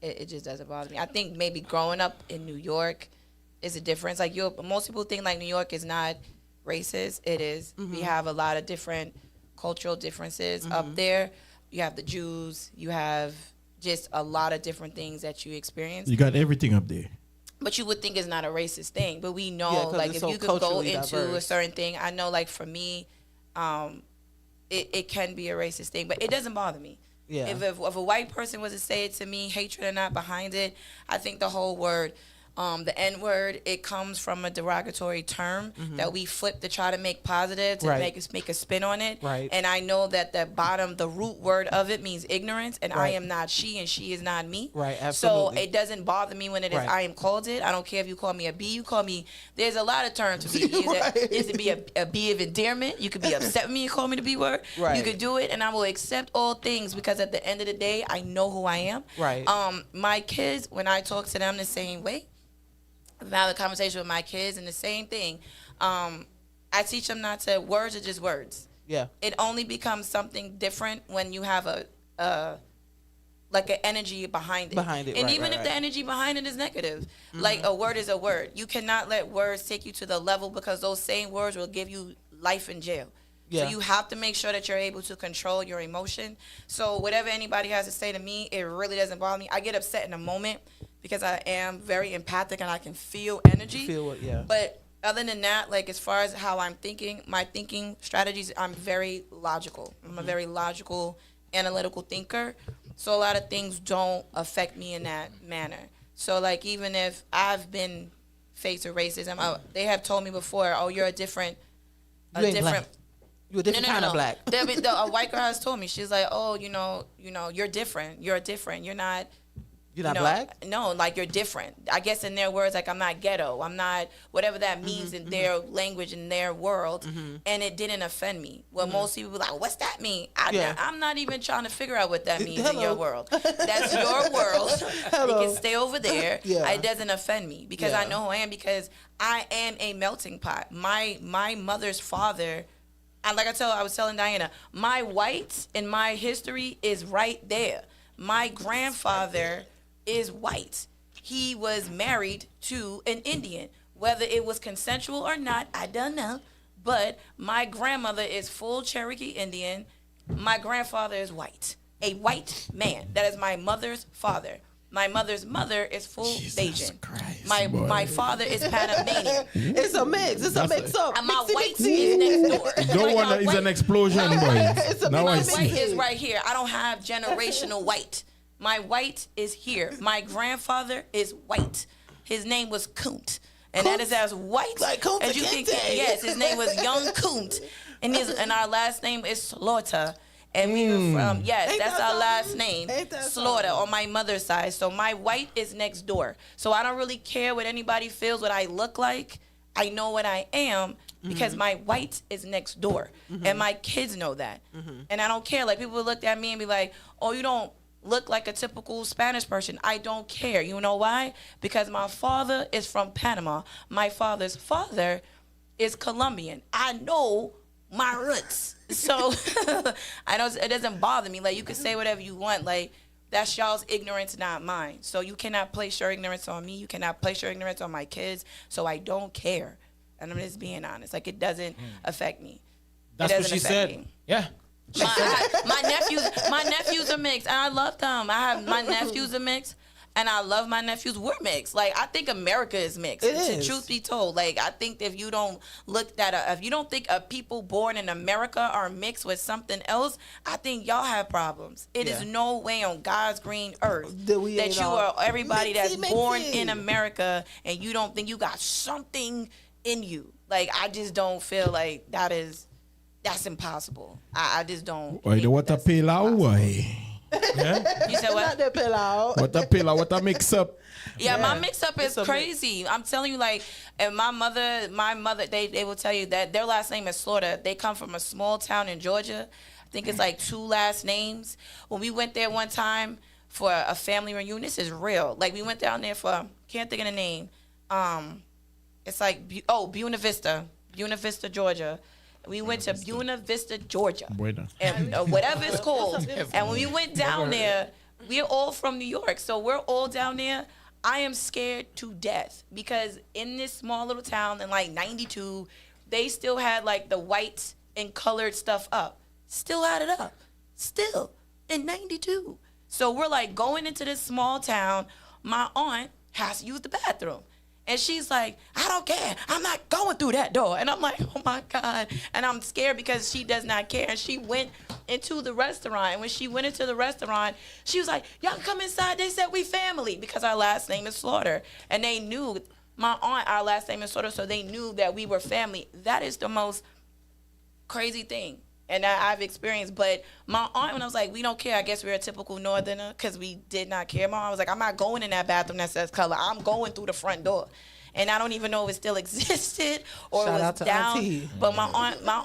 It just doesn't bother me. I think maybe growing up in New York is a difference. Like, most people think, like, New York is not racist. It is. We have a lot of different cultural differences up there. You have the Jews. You have just a lot of different things that you experience. You got everything up there. But you would think it's not a racist thing. But we know, 'cause like, it's if so you could go culturally into a diverse. certain thing, I know, like, for me, it can be a racist thing, but it doesn't bother me. Yeah. If a white person was to say it to me, hatred or not behind it, I think the whole word, the N word, it comes from a derogatory term that we flip to try to make positive, to Right. make a spin on it. Right. And I know that the root word of it means ignorance, and I Right. am not she, and she is not me. Right, So absolutely. it doesn't bother me when it is Right. I am called it. I don't care if you call me a B, you call me. There's a lot of terms to be used. Right. It to be a B of endearment. You could be upset with me and call me the B word. Right. You could do it, and I will accept all things because at the end of the day, I know who I am. Right. My kids, when I talk to them the same way, I've had a conversation with my kids, and the same thing. I teach them not to. Words are just words. Yeah. It only becomes something different when you have like an energy behind it. Behind it, and right, even right, if the right. energy behind it is negative, like a word is a word. You cannot let words take you to the level because those same words will give you life in jail. Yeah. So you have to make sure that you're able to control your emotion. So whatever anybody has to say to me, it really doesn't bother me. I get upset in a moment because I am very empathic and I can feel energy. Feel it, yeah. But other than that, like as far as how I'm thinking, my thinking strategies, I'm very logical. I'm a very logical, analytical thinker. So a lot of things don't affect me in that manner. So like even if I've been faced with racism, they have told me before, oh, you're a different. You ain't black. You're a different kind of black. A white girl has told me, she's like, oh, you know, you're different. You're different. You're not. You're not you know, black? No, like you're different. I guess in their words, like I'm not ghetto. I'm not whatever that means in their language, in their world. And it didn't offend me. Well, most people be like, what's that mean? I'm not even trying to figure out what that means in your world. That's your world. You can stay over there. Yeah. It doesn't offend me because I know who I am, because I am a melting pot. My mother's father, and like I was telling Diana, my white in my history is right there. My grandfather is white. He was married to an Indian. Whether it was consensual or not, I don't know. But my grandmother is full Cherokee Indian. My grandfather is white. A white man. That is my mother's father. My mother's mother is full Jesus Bajan. Christ, My boy. father is Panamanian. It's a mix. It's a mix up. And my Mixy, white mixy. is next door. No Like, wonder my it's white- an explosion, boy. It's a Now My I mix. white see. is right here. I don't have generational white. My white is here. My grandfather is white. His name was Kunt. And that is as white Like Kunta as you can Kinte. get. Yes, his name was Young Kunt. And our last name is Slaughter. And we were from, yes, Ain't that's that our last something? name. Ain't that Slaughter something? on my mother's side. So my white is next door. So I don't really care what anybody feels, what I look like. I know what I am because my white is next door. And my kids know that. And I don't care. Like, people look at me and be like, oh, you don't look like a typical Spanish person. I don't care. You know why? Because my father is from Panama. My father's father is Colombian. I know my roots. So I don't, it doesn't bother me. Like, you can say whatever you want. Like, that's y'all's ignorance, not mine. So you cannot place your ignorance on me. You cannot place your ignorance on my kids. So I don't care. And I'm just being honest. Like, it doesn't affect me. That's what doesn't she affect said. me. Yeah. My nephews are mixed, and I love them. I have my nephews are mixed, and I love my nephews. We're mixed. Like, I think America is mixed. It To is. truth be told, like, I think if you don't look that up, if you don't think of people born in America are mixed with something else, I think y'all have problems. It is Yeah. no way on God's green earth That we ain't you all are everybody that's mixy, born mixy. in America, and you don't think you got something in you. Like, I just don't feel like that's impossible. I just don't. Why the think water that's pill out? possible. Why? Yeah. You said Not what? the pill out. What a pill out? What a mix up? Yeah, my Yeah. mix up is It's a mix. crazy. I'm telling you, like, and my mother, they will tell you that their last name is Slaughter. They come from a small town in Georgia. I think it's like 2 last names. When we went there one time for a family reunion, this is real. Like, we went down there for, can't think of the name. It's like, Buena Vista, Georgia. We went to Buena Vista, Georgia. Buena. And whatever it's called. And when we went down there, we're all from New York, so we're all down there. I am scared to death because in this small little town in like 92, they still had like the white and colored stuff up. Still had it up. Still in 92. So we're like going into this small town. My aunt has to use the bathroom. And she's like, I don't care. I'm not going through that door. And I'm like, oh my God. And I'm scared because she does not care. And she went into the restaurant. And when she went into the restaurant, she was like, y'all come inside. They said we family because our last name is Slaughter. And they knew, my aunt, our last name is Slaughter, so they knew that we were family. That is the most crazy thing. And I've experienced, but my aunt, when I was like, we don't care, I guess we're a typical northerner because we did not care. My aunt was like, I'm not going in that bathroom that says color. I'm going through the front door. And I don't even know if it still existed or Shout it out was to down. Auntie. But my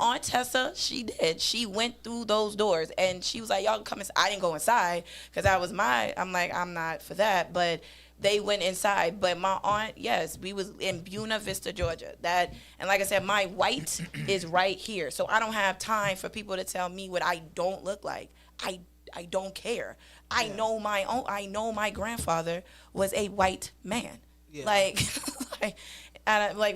aunt Tessa, she did. She went through those doors and she was like, y'all can come inside. I didn't go inside because I'm like, I'm not for that. But they went inside. But my aunt, yes, we was in Buena Vista, Georgia. And like I said, my white is right here. So I don't have time for people to tell me what I don't look like. I don't care. I know my grandfather was a white man. Yeah. Like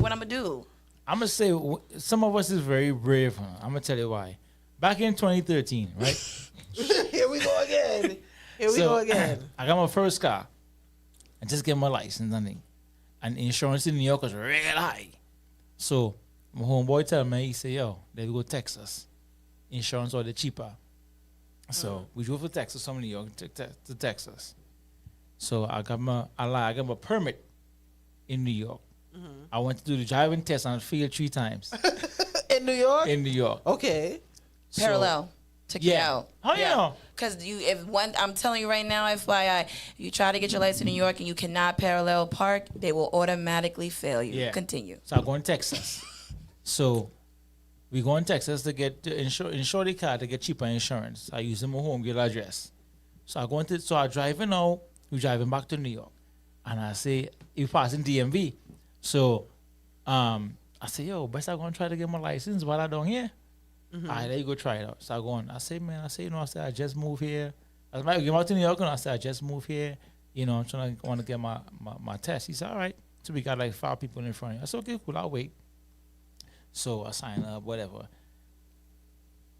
what I'm gonna do? I'm gonna say some of us is very brave. I'm gonna tell you why. Back in 2013, right? Here we go again. I got my first car. I just get my license and insurance in New York was real high. So my homeboy tell me, he say, yo, let's go Texas. Insurance or the cheaper. So we drove to Texas from New York to Texas. So I got my permit in New York. I went to do the driving test and I failed 3 times In New York? in New York. Okay. So- Parallel. Took you Yeah. out. How you know? Because I'm telling you right now, FYI, you try to get your license in New York and you cannot parallel park, they will automatically fail you. Yeah. Continue. So I go in Texas. So we go in Texas to get to insure the car to get cheaper insurance. I use my home get address. So I driving out, we driving back to New York. And I say, you passing DMV. So I say, yo, best I go and try to get my license while I down here. All right, there you go try it out. So I go on. I say, I just moved here. I was like, get out to New York and I said, I just moved here. I'm trying to want to get my test. He said, all right. So we got like 5 people in front of you. I said, okay, cool, I'll wait. So I signed up, whatever.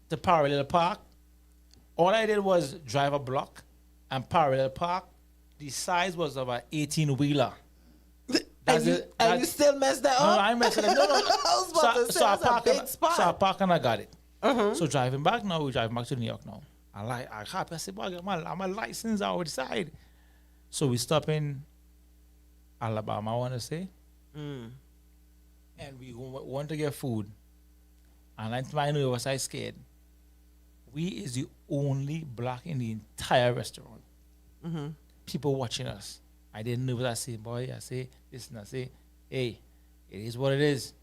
The parallel park, all I did was drive a block and parallel park the size was of an 18-wheeler. And you still messed that No, up? I messed it up. No. I was about to say, that's a big spot. So I park and I got it. So driving back now, we're driving back to New York now. I happy. I said, boy, I got my license outside. So we stop in Alabama, I want to say. And we want to get food. And I find out was I scared. We is the only black in the entire restaurant. People watching us. I didn't know what I say, boy. I say this and I say, hey, it is what it is.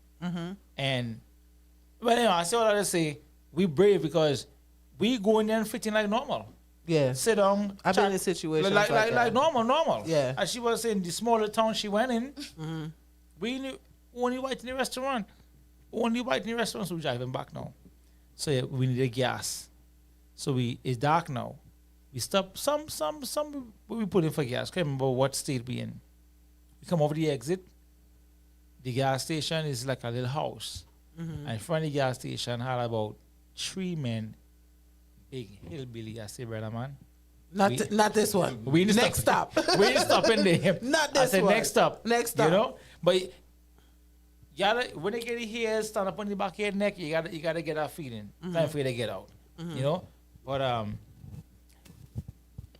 And but anyway, I say what I say. We brave because we go in there and fit in like normal. Yeah. Sit down. I've been in situations like that. normal. Yeah. As she was saying, the smaller town she went in, we knew only white in the restaurant. Only white in the restaurant, so we're driving back now. So yeah, we need a gas. So it's dark now. We stop some we put in for gas. Can't remember what state we in. We come over the exit. The gas station is like a little house. And in front of the gas station had about 3 men, big hillbilly. I say, brother man. Not this one. Next stop. We ain't stopping there. Not this I said one. next stop. Next stop. You know? But when they get here, stand up on the back of your neck, you gotta get that feeling. Time for you to get out. You know? But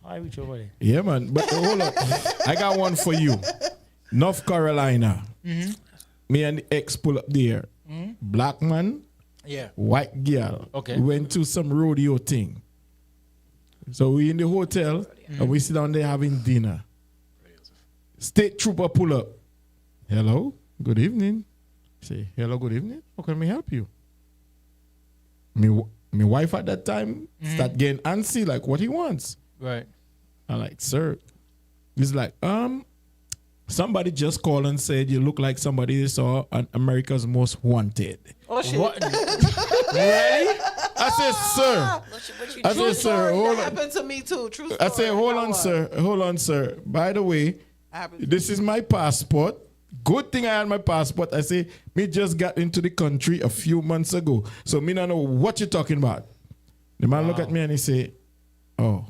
I reach over there. Yeah, man. But hold on. I got one for you. North Carolina. Me and the ex pull up there. Black man, Yeah. white girl. Okay. We went to some rodeo thing. So we in the hotel and we sit down there having dinner. State trooper pull up. Hello, good evening. Say, hello, good evening. How can we help you? My wife at that time start getting antsy, like what he wants. Right. I'm like, sir. He's like, somebody just called and said you look like somebody they saw on America's Most Wanted. Oh shit. What? Really? I said, sir. I said, sir, hold That on. happened to me too. True story. I said, hold How on, was? sir. Hold on, sir. By the way, Happened. this is my passport. Good thing I had my passport. I say, me just got into the country a few months ago. So me not know what you're talking about. The man look at me and he say, oh.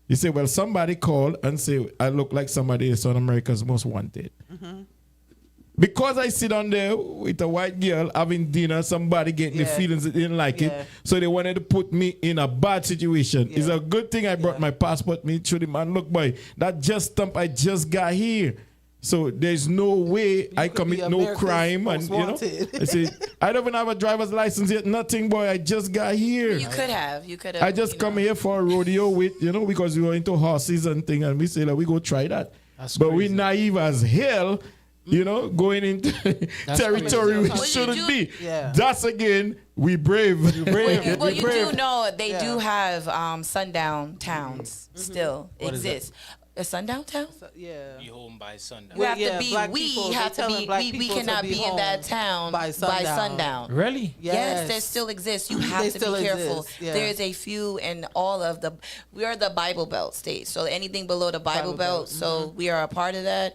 He said, well, somebody called and say, I look like somebody that's on America's Most Wanted. Because I sit on there with a white girl having dinner, somebody getting the feelings that they didn't like it. So they wanted to put me in a bad situation. It's a good thing I brought my passport. Me to the man, look, boy, that just stamp I just got here. So there's no way I could be commit no America's crime. And Most you know, Wanted. I say, I don't even have a driver's license yet. Nothing, boy. I just got here. You could have. I just come here for a rodeo with, because we were into horses and things, and we say, like, we go try that. That's but we crazy. naive as hell, going into territory we Well, you shouldn't do- be. Yeah. That's again, we brave. Well, you do know they do have sundown towns still What is that? exist. A sundown town? Yeah. Be home by sundown. We have to be. black We people, have they to telling be. black We people to cannot be be in home that town by sundown. Really? Yes, they still exist. You have They to still be careful. exist, yeah. There's a few in all of the. We are the Bible Belt state, so anything below the Bible Belt. So we are a part of that.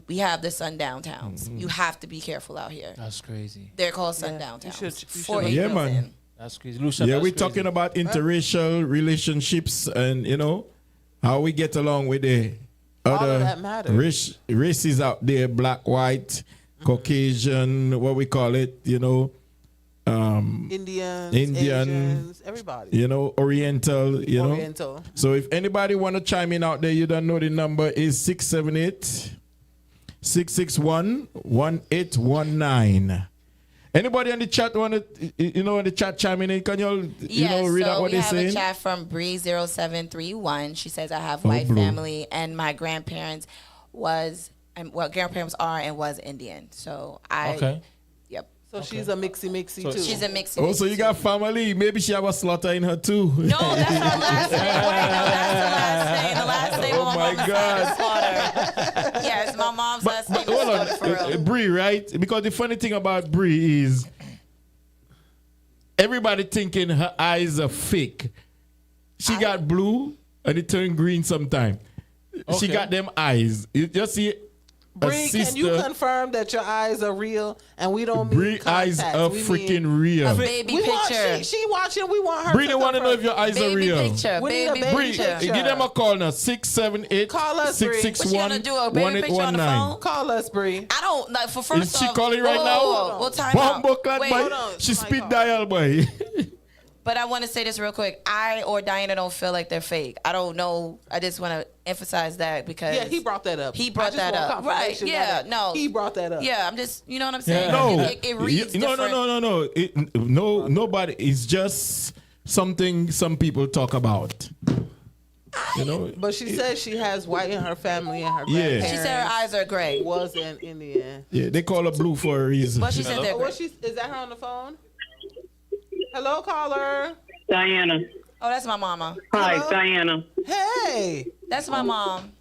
We have the sundown towns. You have to be careful out here. That's crazy. They're called sundown you towns. should- you For should- Yeah, April man. in. That's crazy. Lucia, Yeah, that's we're crazy. talking about interracial relationships and, how we get along with the All of other that matters. races out there, black, white, Caucasian, what we call it, Indians, Indian, Asians, everybody. Oriental, Oriental. So if anybody want to chime in out there, you don't know the number is 678-661-1819. Anybody on the chat want to, in the chat chiming in? Can you all, Yes, read out so what we they're have a saying? chat from Bree0731. She says, I have white Blue. family and my grandparents grandparents are and was Indian. So Okay. Yep. So she's a mixy So- too. She's a mix. Oh, so you got family. Maybe she have a slaughter in her too. No, that's her last name. Wait, no, that's the last name. The last name Oh on my my mom's God. side is Slaughter. Yes, my mom's last name is Hold Slaughter for on, real. Bree, right? Because the funny thing about Bree is everybody thinking her eyes are fake. She got blue and it turned green sometime. She Okay. got them eyes. You just see Bree, can you sister. confirm that your eyes are real and we don't Bree mean eyes contacts? are We freaking mean, real. Baby we want picture. she watching. We want her. Bree, to they want to know if your eyes are Baby real. picture. We need a Baby baby Bree, picture. picture. give them a call now. 678 Call us, Bree. What you 661 gonna do? A baby picture on the 1819. phone? Call us, Bree. I don't like for first Is she off. calling right whoa, now? whoa, whoa. Well, time out. Bombo clad Wait, boy. hold on. She Somebody speed call. dial boy. But I want to say this real quick. I or Diana don't feel like they're fake. I don't know. I just want to emphasize that because Yeah, he brought that up. He I brought just that want up. Right? confirmation Yeah. that No. he brought that up. Yeah. I'm just. You know what I'm saying? No, It reads no, different. no. No, nobody. It's just something some people talk about. You know. But she says she has white in her family and her Yeah. grandparents. She said her eyes are gray. was an Indian. Yeah, they call her blue for a reason. But she said they're Oh, gray. is that her on the phone? Hello, caller. Diana. Oh, that's my mama. Hi, Hello? Diana. Hey. That's my mom.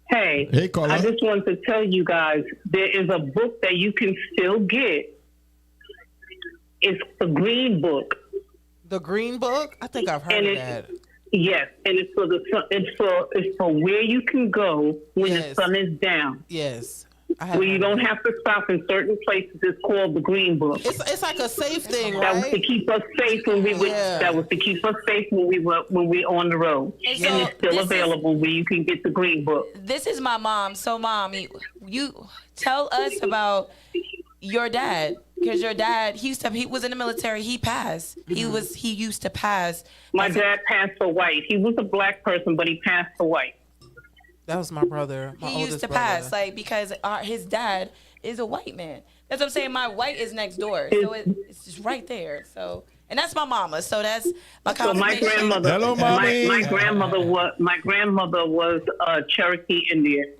Hey. Hey, caller. I just wanted to tell you guys there is a book that you can still get. It's the Green Book. The Green Book? I think I've heard And of it- that. Yes, and it's for it's for where you can go when Yes. the sun is down. Yes. I have Where you heard don't of have to stop in certain places. It's called the Green Book. that. It's like a safe thing, That was to right? keep us safe when we were. Yeah. That was to keep us safe when we were on the road. And And so it's still this is- available where you can get the Green Book. This is my mom. So, mom, you tell us about your dad because your dad he was in the military. He passed. He used to pass. My dad passed for white. He was a black person, but he passed for white. That was my brother. My He oldest used to brother. pass because his dad is a white man. That's what I'm saying. My white is next door, so it's just right there. So, and that's my mama. So that's my So my confirmation. grandmother, Hello, mommy. my grandmother was Cherokee Indian.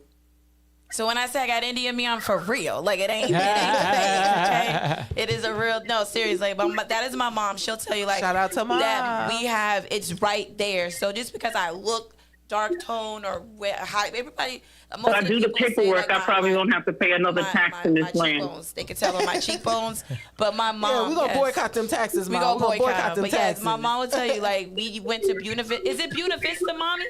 So when I say I got Indian me, I'm for real. Like it ain't fake, okay? It is a real, no, seriously. But that is my mom. She'll tell you like Shout out to Mom. that we have, it's right there. So just because I look dark tone or high, everybody, most If I of do the people say, paperwork, like, I probably won't have to pay another tax in this land. cheekbones. They can tell on my cheekbones. But my mom, Yeah, we're going to yes. boycott them taxes, We Mom. gonna We're going to boycott boycott them them. But taxes. yes, my mom will tell you like we went to Buena Vista. Is it Buena Vista, mommy?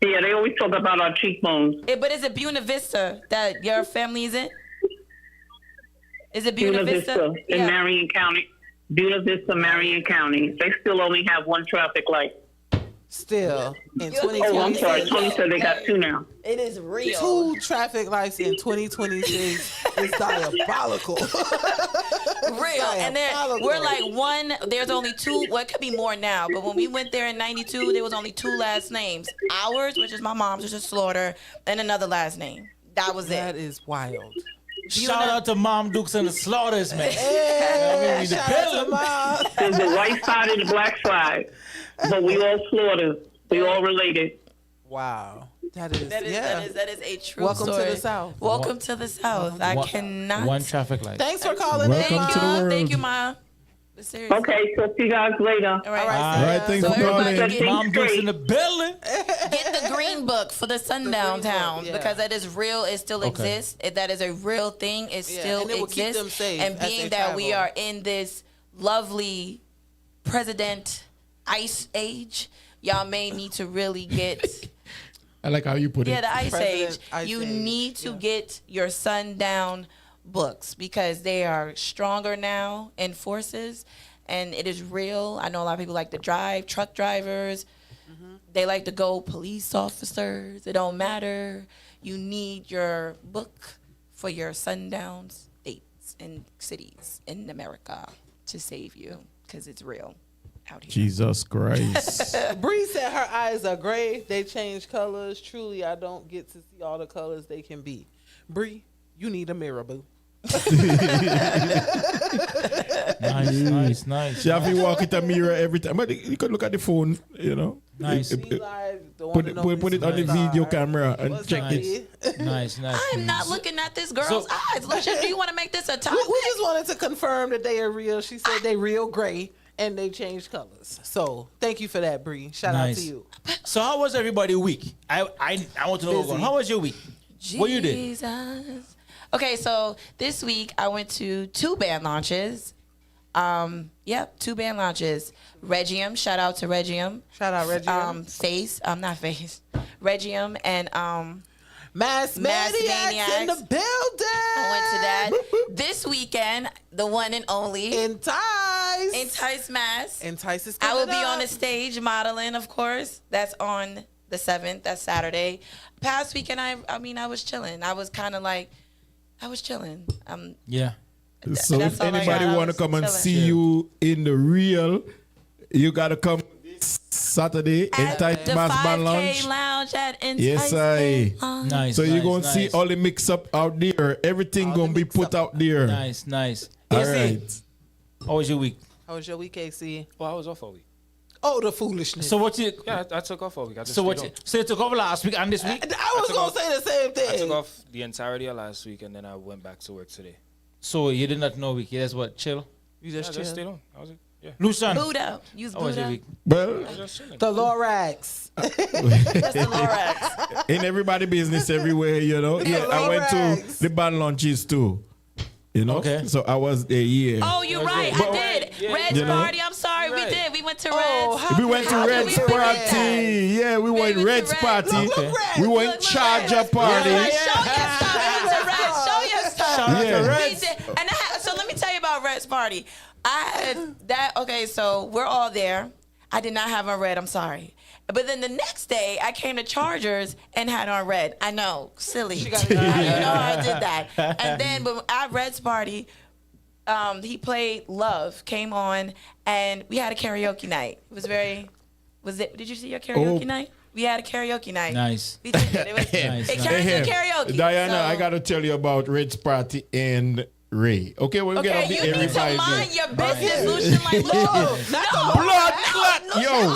Yeah, they always talk about our cheekbones. But is it Buena Vista that your family is in? Is it Buena Vista in Marion County. Buena Vista, Marion County. They still only have one traffic light. Still, in Oh, Oh, I'm 2026. sorry. Tony said they got two now. It is real. 2 traffic lights in 2026 is diabolical. Real. And then we're like one, there's only 2, well, it could be more now, but when we went there in 92, there was only 2 last names. Ours, which is my mom's, which is Slaughter, and another last name. That was That it. is wild. Shout out to Mom Dukes and the Slaughters, man. Hey, the shout out to pillar. Mom. There's the white side and the black side. But we all slaughtered. We all related. Wow. That is, That is a true Welcome to story. the South. Welcome to the South. I cannot. One traffic light. Thanks for calling Welcome in, Thank to you, the Mom. world. Thank you, Ma. But seriously. Okay, so see you guys later. All right. All right, thanks So for everybody calling. get- Mom Dukes in the building. Get the green book for the sundown Green Book, towns yeah. because that is real. It still exists. That is a real thing. It Yeah, still and it will keep exists. them safe And as they being that we travel. are in this lovely president ice age, y'all may need to really get I like how you put it. the ice President age. Ice You Age, need to yeah. get your sundown books because they are stronger now in forces. And it is real. I know a lot of people like to drive, truck drivers. They like to go police officers. It don't matter. You need your book for your sundown states and cities in America to save you because it's real out here. Jesus Christ. Bree said her eyes are gray. They change colors. Truly, I don't get to see all the colors they can be. Bree, you need a mirror, boo. Nice. She have to walk at the mirror every time. But you could look at the phone, you know. Nice. Be live, the one Put and it, only put it on the superstar. video camera and What's check up, it. B? Nice. I'm not looking at this girl's So- eyes. Lucia, do you want to make this a topic? We just wanted to confirm that they are real. She said they real gray and they change colors. So thank you for that, Bree. Shout out Nice. to you. So how was everybody week? I want to know what's going on. How was your week? What you did? Jesus. Okay, so this week I went to 2 band launches. 2 band launches. Regium, shout out to Regium. Shout out Regium. Not Face. Regium and Mass Maniacs in the building. I went to that. This weekend, the one and only Entice Mass. Entice is I will coming be on up. the stage modeling, of course. That's on the 7th. That's Saturday. Past weekend, I mean, I was chilling. I was kind of like, I was chilling. Yeah. So That's if all I got. anybody I want to was come and chilling. see you in the real, you got to come this Saturday, At Entice the Mass Band 5K Lounge. Lounge at Entice. Yes, I. Lounge. Nice. So you're nice, going to see nice. all the mix up out there. Everything going to be put out there. Nice. All AC, right. how was your week? How was your week, AC? Well, I was off all week. Oh, the foolishness. So what you? Yeah, I took off all week. I just So what? stayed You, home. so you took over last week and this week. I was took going off- to say the same thing. I took off the entirety of last week, and then I went back to work today. So you did not know week. You just what? Chill. You Yeah, just I just chilled. stayed home. I was yeah. Lucian, Buddha. Use how was your Buddha. week? Well, Just chilling. The Lorax. That's the Lorax. in everybody business everywhere, you know. Yeah, I went to Lorax. the band launches too. You know. Okay. So I was there, yeah. Oh, you're right. But- I did. Yeah, Red's you know. party. I'm sorry. We Right. did. We went to Oh, Red's. We went to How Red's did we do party. that? Yeah, we went to Red's Red's. party. Look, Okay. Rex. We went Look, Charger Red's. party. Yeah, show your stuff. We went to Red's. Show your stuff. Shout out Yeah. to We Reds. did. And so let me tell you about Red's party. I had that. Okay, so we're all there. I did not have on Red. I'm sorry. But then the next day, I came to Chargers and had on Red. I know, silly. You know I did that. And then but at Red's party, he played Love, came on, and we had a karaoke night. It was very. Did you see your karaoke Oh. night? We had a karaoke night. Nice. We did it. It was Nice, it nice. turned Hey, into karaoke. Diana, so- I got to tell you about Red's party and Ray. Okay, we'll get Okay, on the you need to everybody. mind your business, Lucian. Like, look, Blood clot, yo.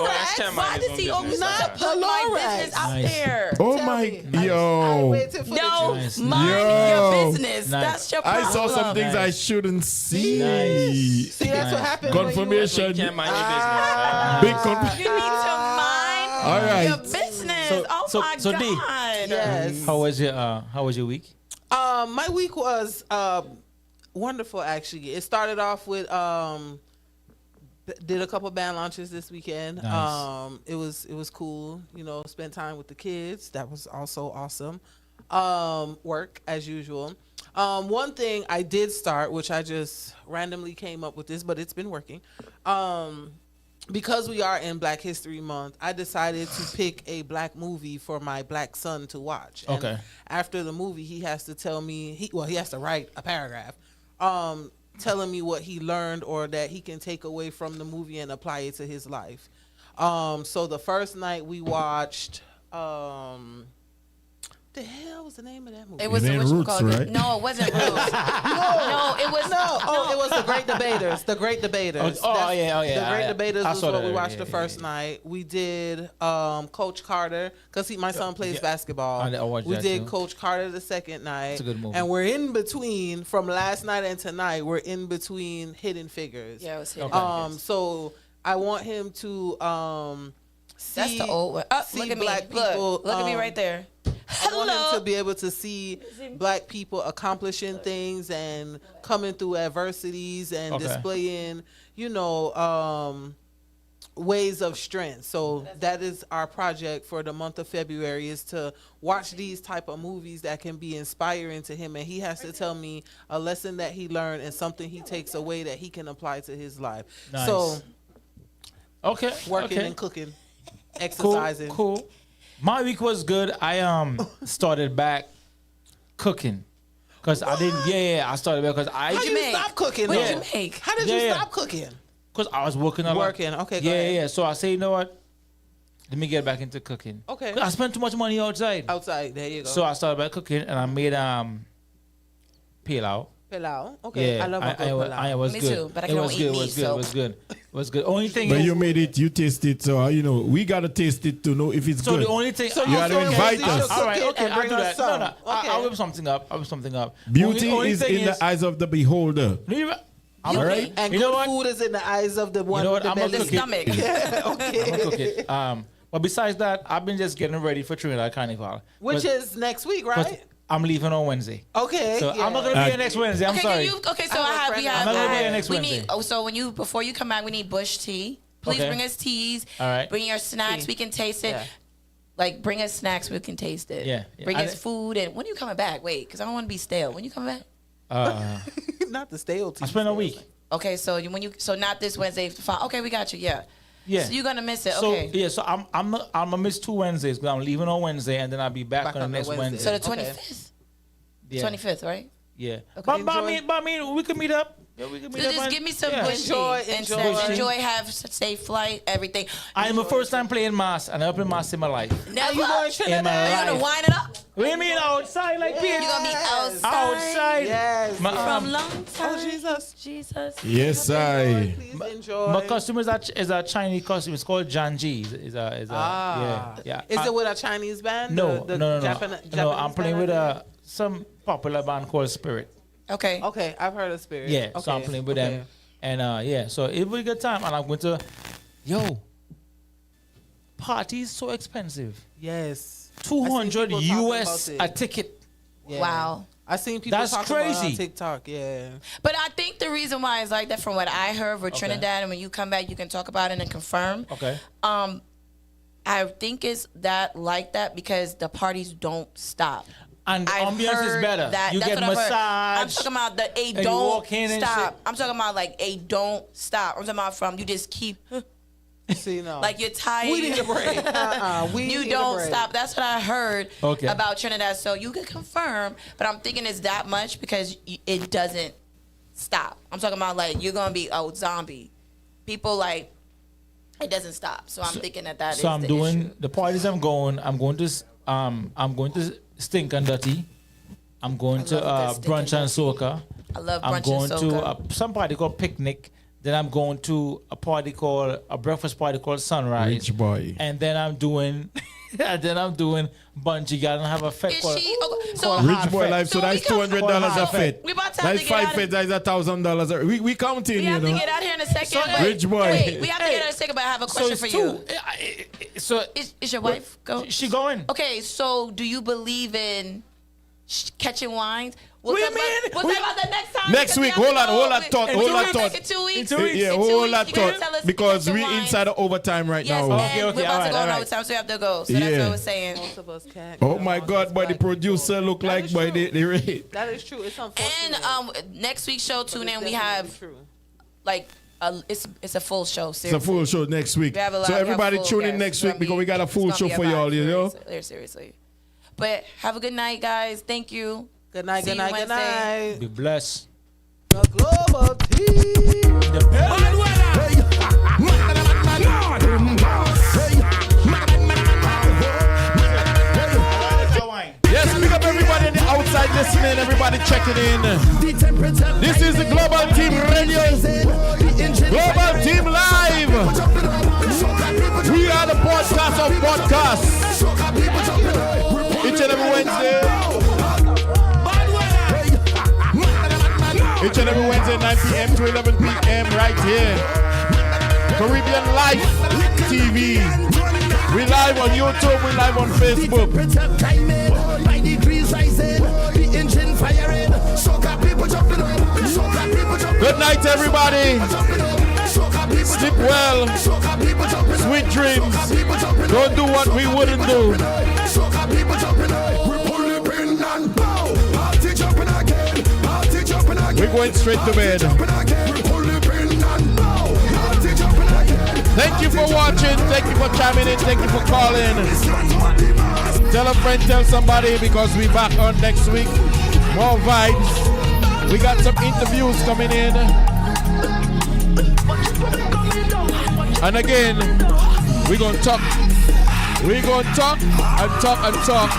Last time I why was does he on always business. have to put my Lorax. business out Nice. there? Oh Tell my, me. I yo. waited for No, Nice. mind Yo. your business. Nice. That's your I problem. saw some things I Nice. shouldn't see. Nice. See, that's what Nice. happened. when you Confirmation. You can't mind your business. Big You confirmation. need to mind All right. your business. My so D, God. Yes. how was your week? My week was wonderful. Actually, it started off with did a couple band launches this weekend. Nice. It was cool. You know, spent time with the kids. That was also awesome. Work as usual. One thing I did start, which I just randomly came up with this, but it's been working. Because we are in Black History Month, I decided to pick a black movie for my black son to watch. And Okay. after the movie, he has to tell me, he has to write a paragraph telling me what he learned or that he can take away from the movie and apply it to his life. So the first night we watched, the hell was the name of that movie? It was It the ain't what you Roots, call right? it. No, it wasn't Roots. no, it was It was The Great Debaters. The Great Debaters. Oh, yeah. The Great Debaters I was saw what that. we watched Yeah, the first night. We did Coach Carter because my son plays basketball. I watched we that did too. Coach Carter the second night. It's a good movie. And we're in between from last night and tonight. We're in between Hidden Figures. Yeah, it was hidden. Okay. So I want him to see. That's the old one. Oh, see look at me. black people. Look at me right there. I want him Hello. to be able to see black people accomplishing things and coming through adversities and Okay. displaying, ways of strength. So that is our project for the month of February, is to watch these type of movies that can be inspiring to him, and he has to tell me a lesson that he learned and something he takes away that he can apply to his life. Nice. So Okay. working okay. and cooking, Cool. exercising. Cool. My week was good. I started back cooking because I didn't. Yeah, I started back because How did you make? stop cooking? What did though? you make? How did Yeah, you yeah. stop cooking? I was working a lot. Working. Okay, go Yeah, ahead. yeah. So I say, you know what? Let me get back into cooking. Okay. 'Cause I spent too much money outside. Outside, there you go. So I started back cooking and I made pilau. Pilau. Okay, Yeah, I love a good pilau. I was Me good. too, but I it can was only good. eat It was meat, good. so- It was good. It was good. Only thing But is, you made it, you taste it, so we gotta taste it to know if it's so good. the only thing. So You gotta invite us. All right, Cook it okay, and I'll bring do us that. some. No, Okay. I'll whip something up. I'll whip something up. Beauty Only is thing in the eyes of the beholder. I'm Beauty. right. And You good know what? food is in the eyes of the one. You know what? The I'm gonna belly. The cook it. stomach. I'm gonna cook it. But besides that, I've been just getting ready for Trinidad Carnival, Which is next week, 'cause right? I'm leaving on Wednesday. Okay. So yeah. I'm not gonna be here next Wednesday. I'm Okay, sorry. so I I have a have, friend we that- have, I'm not gonna be here next we Wednesday. need, so before you come back, we need bush tea. Please Okay. bring us teas. All right. Bring your snacks. Tea. We can taste it. Yeah. Like, bring us snacks we can taste it. Yeah. Bring us food. And when are you coming back? Wait, because I don't want to be stale. When you coming back? Not the stale tea. I spent a week. Okay, so so not this Wednesday. Okay, we got you. Yeah. Yeah. So you're gonna miss it. So Okay. yeah, so I'm gonna miss 2 Wednesdays because I'm leaving on Wednesday and then I'll be back on the next Wednesday. So the 25th. Yeah. 25th, right? Yeah. Okay. But I mean, we can meet up. Yeah, we can meet So up. just and- give me some yeah. bushy. Enjoy. Have safe flight. Everything. I'm a first time playing mass and I've played mass in my life. Never. you going to In my Are you gonna life. wind it up? What do you mean outside like You're this? gonna be outside. Outside. Yes. My, From long time. Oh, Jesus. Jesus. Yes, I. Please enjoy. my costume is a Chinese costume. It's called Janji. Is a yeah. Is it with a Chinese band? No, The no. Japanese No, I'm playing band, with I think? some popular band called Spirit. Okay. Okay, I've heard of Spirit. Yeah, Okay. so I'm playing with them. And yeah, so it will be a good time. And I'm going to, parties so expensive. Yes. 200 people talking US about a it. ticket. Yeah. Wow. I seen people That's talking about it on crazy. TikTok. Yeah. But I think the reason why it's like that, from what I heard with Trinidad, and when you come back, you can talk about it and confirm. Okay. I think it's that like that because the parties don't stop. And the I've ambiance is heard better. that. You That's get what I've heard. massage. I'm talking about the a and you don't walk in and stop. shit. I'm talking about like a don't stop. I'm talking about from you just keep See, no. like you're tired. we need a break. We You need don't a break. stop. That's what I heard Okay. about Trinidad. So you can confirm, but I'm thinking it's that much because it doesn't stop. I'm talking about like you're gonna be zombie. People like it doesn't stop. So I'm thinking that is So I'm the doing issue. the parties. I'm going to Stink and Dirty. I'm going to love a good brunch Stink and and soca. I love I'm brunch going and to soca. some party called Picnic. Then I'm going to a breakfast party called Sunrise. Rich boy. And then I'm doing bungee. I don't have a fete Is called. she? Okay, so Hard Rich boy Fete. life, so So we that's come- $200 a fit. We about to have That's to get out 5 of- fit, that's $1,000. We counting, we you have to know. get out here in a second. So, but Rich boy. Wait, we have to get out in a second, but I have a So question it's for you. two. So Is your wife go? she going? Okay, so do you believe in catching wines? We'll What do talk you mean? We'll talk about that next time. Next because we week, have to hold on, go hold on, with- thought, in hold 2 on, weeks, thought. In 2 weeks. In 2 weeks. Yeah, In 2 hold weeks, that you gotta tell thought us because catching we wines. inside of overtime right Yes, now. and Okay, we're about to go on alright. overtime, so we have to go. So that's Yeah. what I was saying. Most of us can't. Oh go my on God, this boy, the black producer people. look That like is boy true. the rate. That is true. It's unfortunate. And next week's show, tune in. We It's have definitely true. like it's a full show. It's a Seriously. full show next week. We have a lot- So we have everybody full tune in guests. next It's week gonna because be- we got a it's full gonna show be a for vibe. y'all, you know. Seriously. But have a good night, guys. Thank you. Good night, See good you night, good Wednesday. night. Be blessed. The global team. Yes, pick up everybody on the outside listening, everybody checking in. This is the Global Team Radio, Global Team Live. We are the podcast of podcasts. Each and every Wednesday. Each and every Wednesday, 9 p.m. to 11 p.m. right here. Caribbeanlifetv. We live on YouTube, we live on Facebook. Good night, everybody. Sleep well. Sweet dreams. Don't do what we wouldn't do. We're going straight to bed. Thank you for watching. Thank you for chiming in. Thank you for calling. Tell a friend, tell somebody, because we're back on next week. More vibes. We got some interviews coming in. And again, we're going to talk. We're going to talk and talk and talk.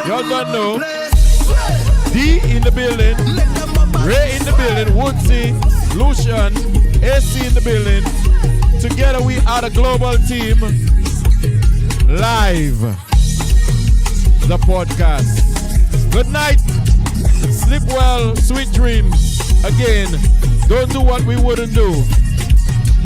Y'all don't know. D in the building. Ray in the building. Woodsy. Lucian. AC in the building. Together we are the global team. Live. The podcast. Good night. Sleep well. Sweet dreams. Again, don't do what we wouldn't do.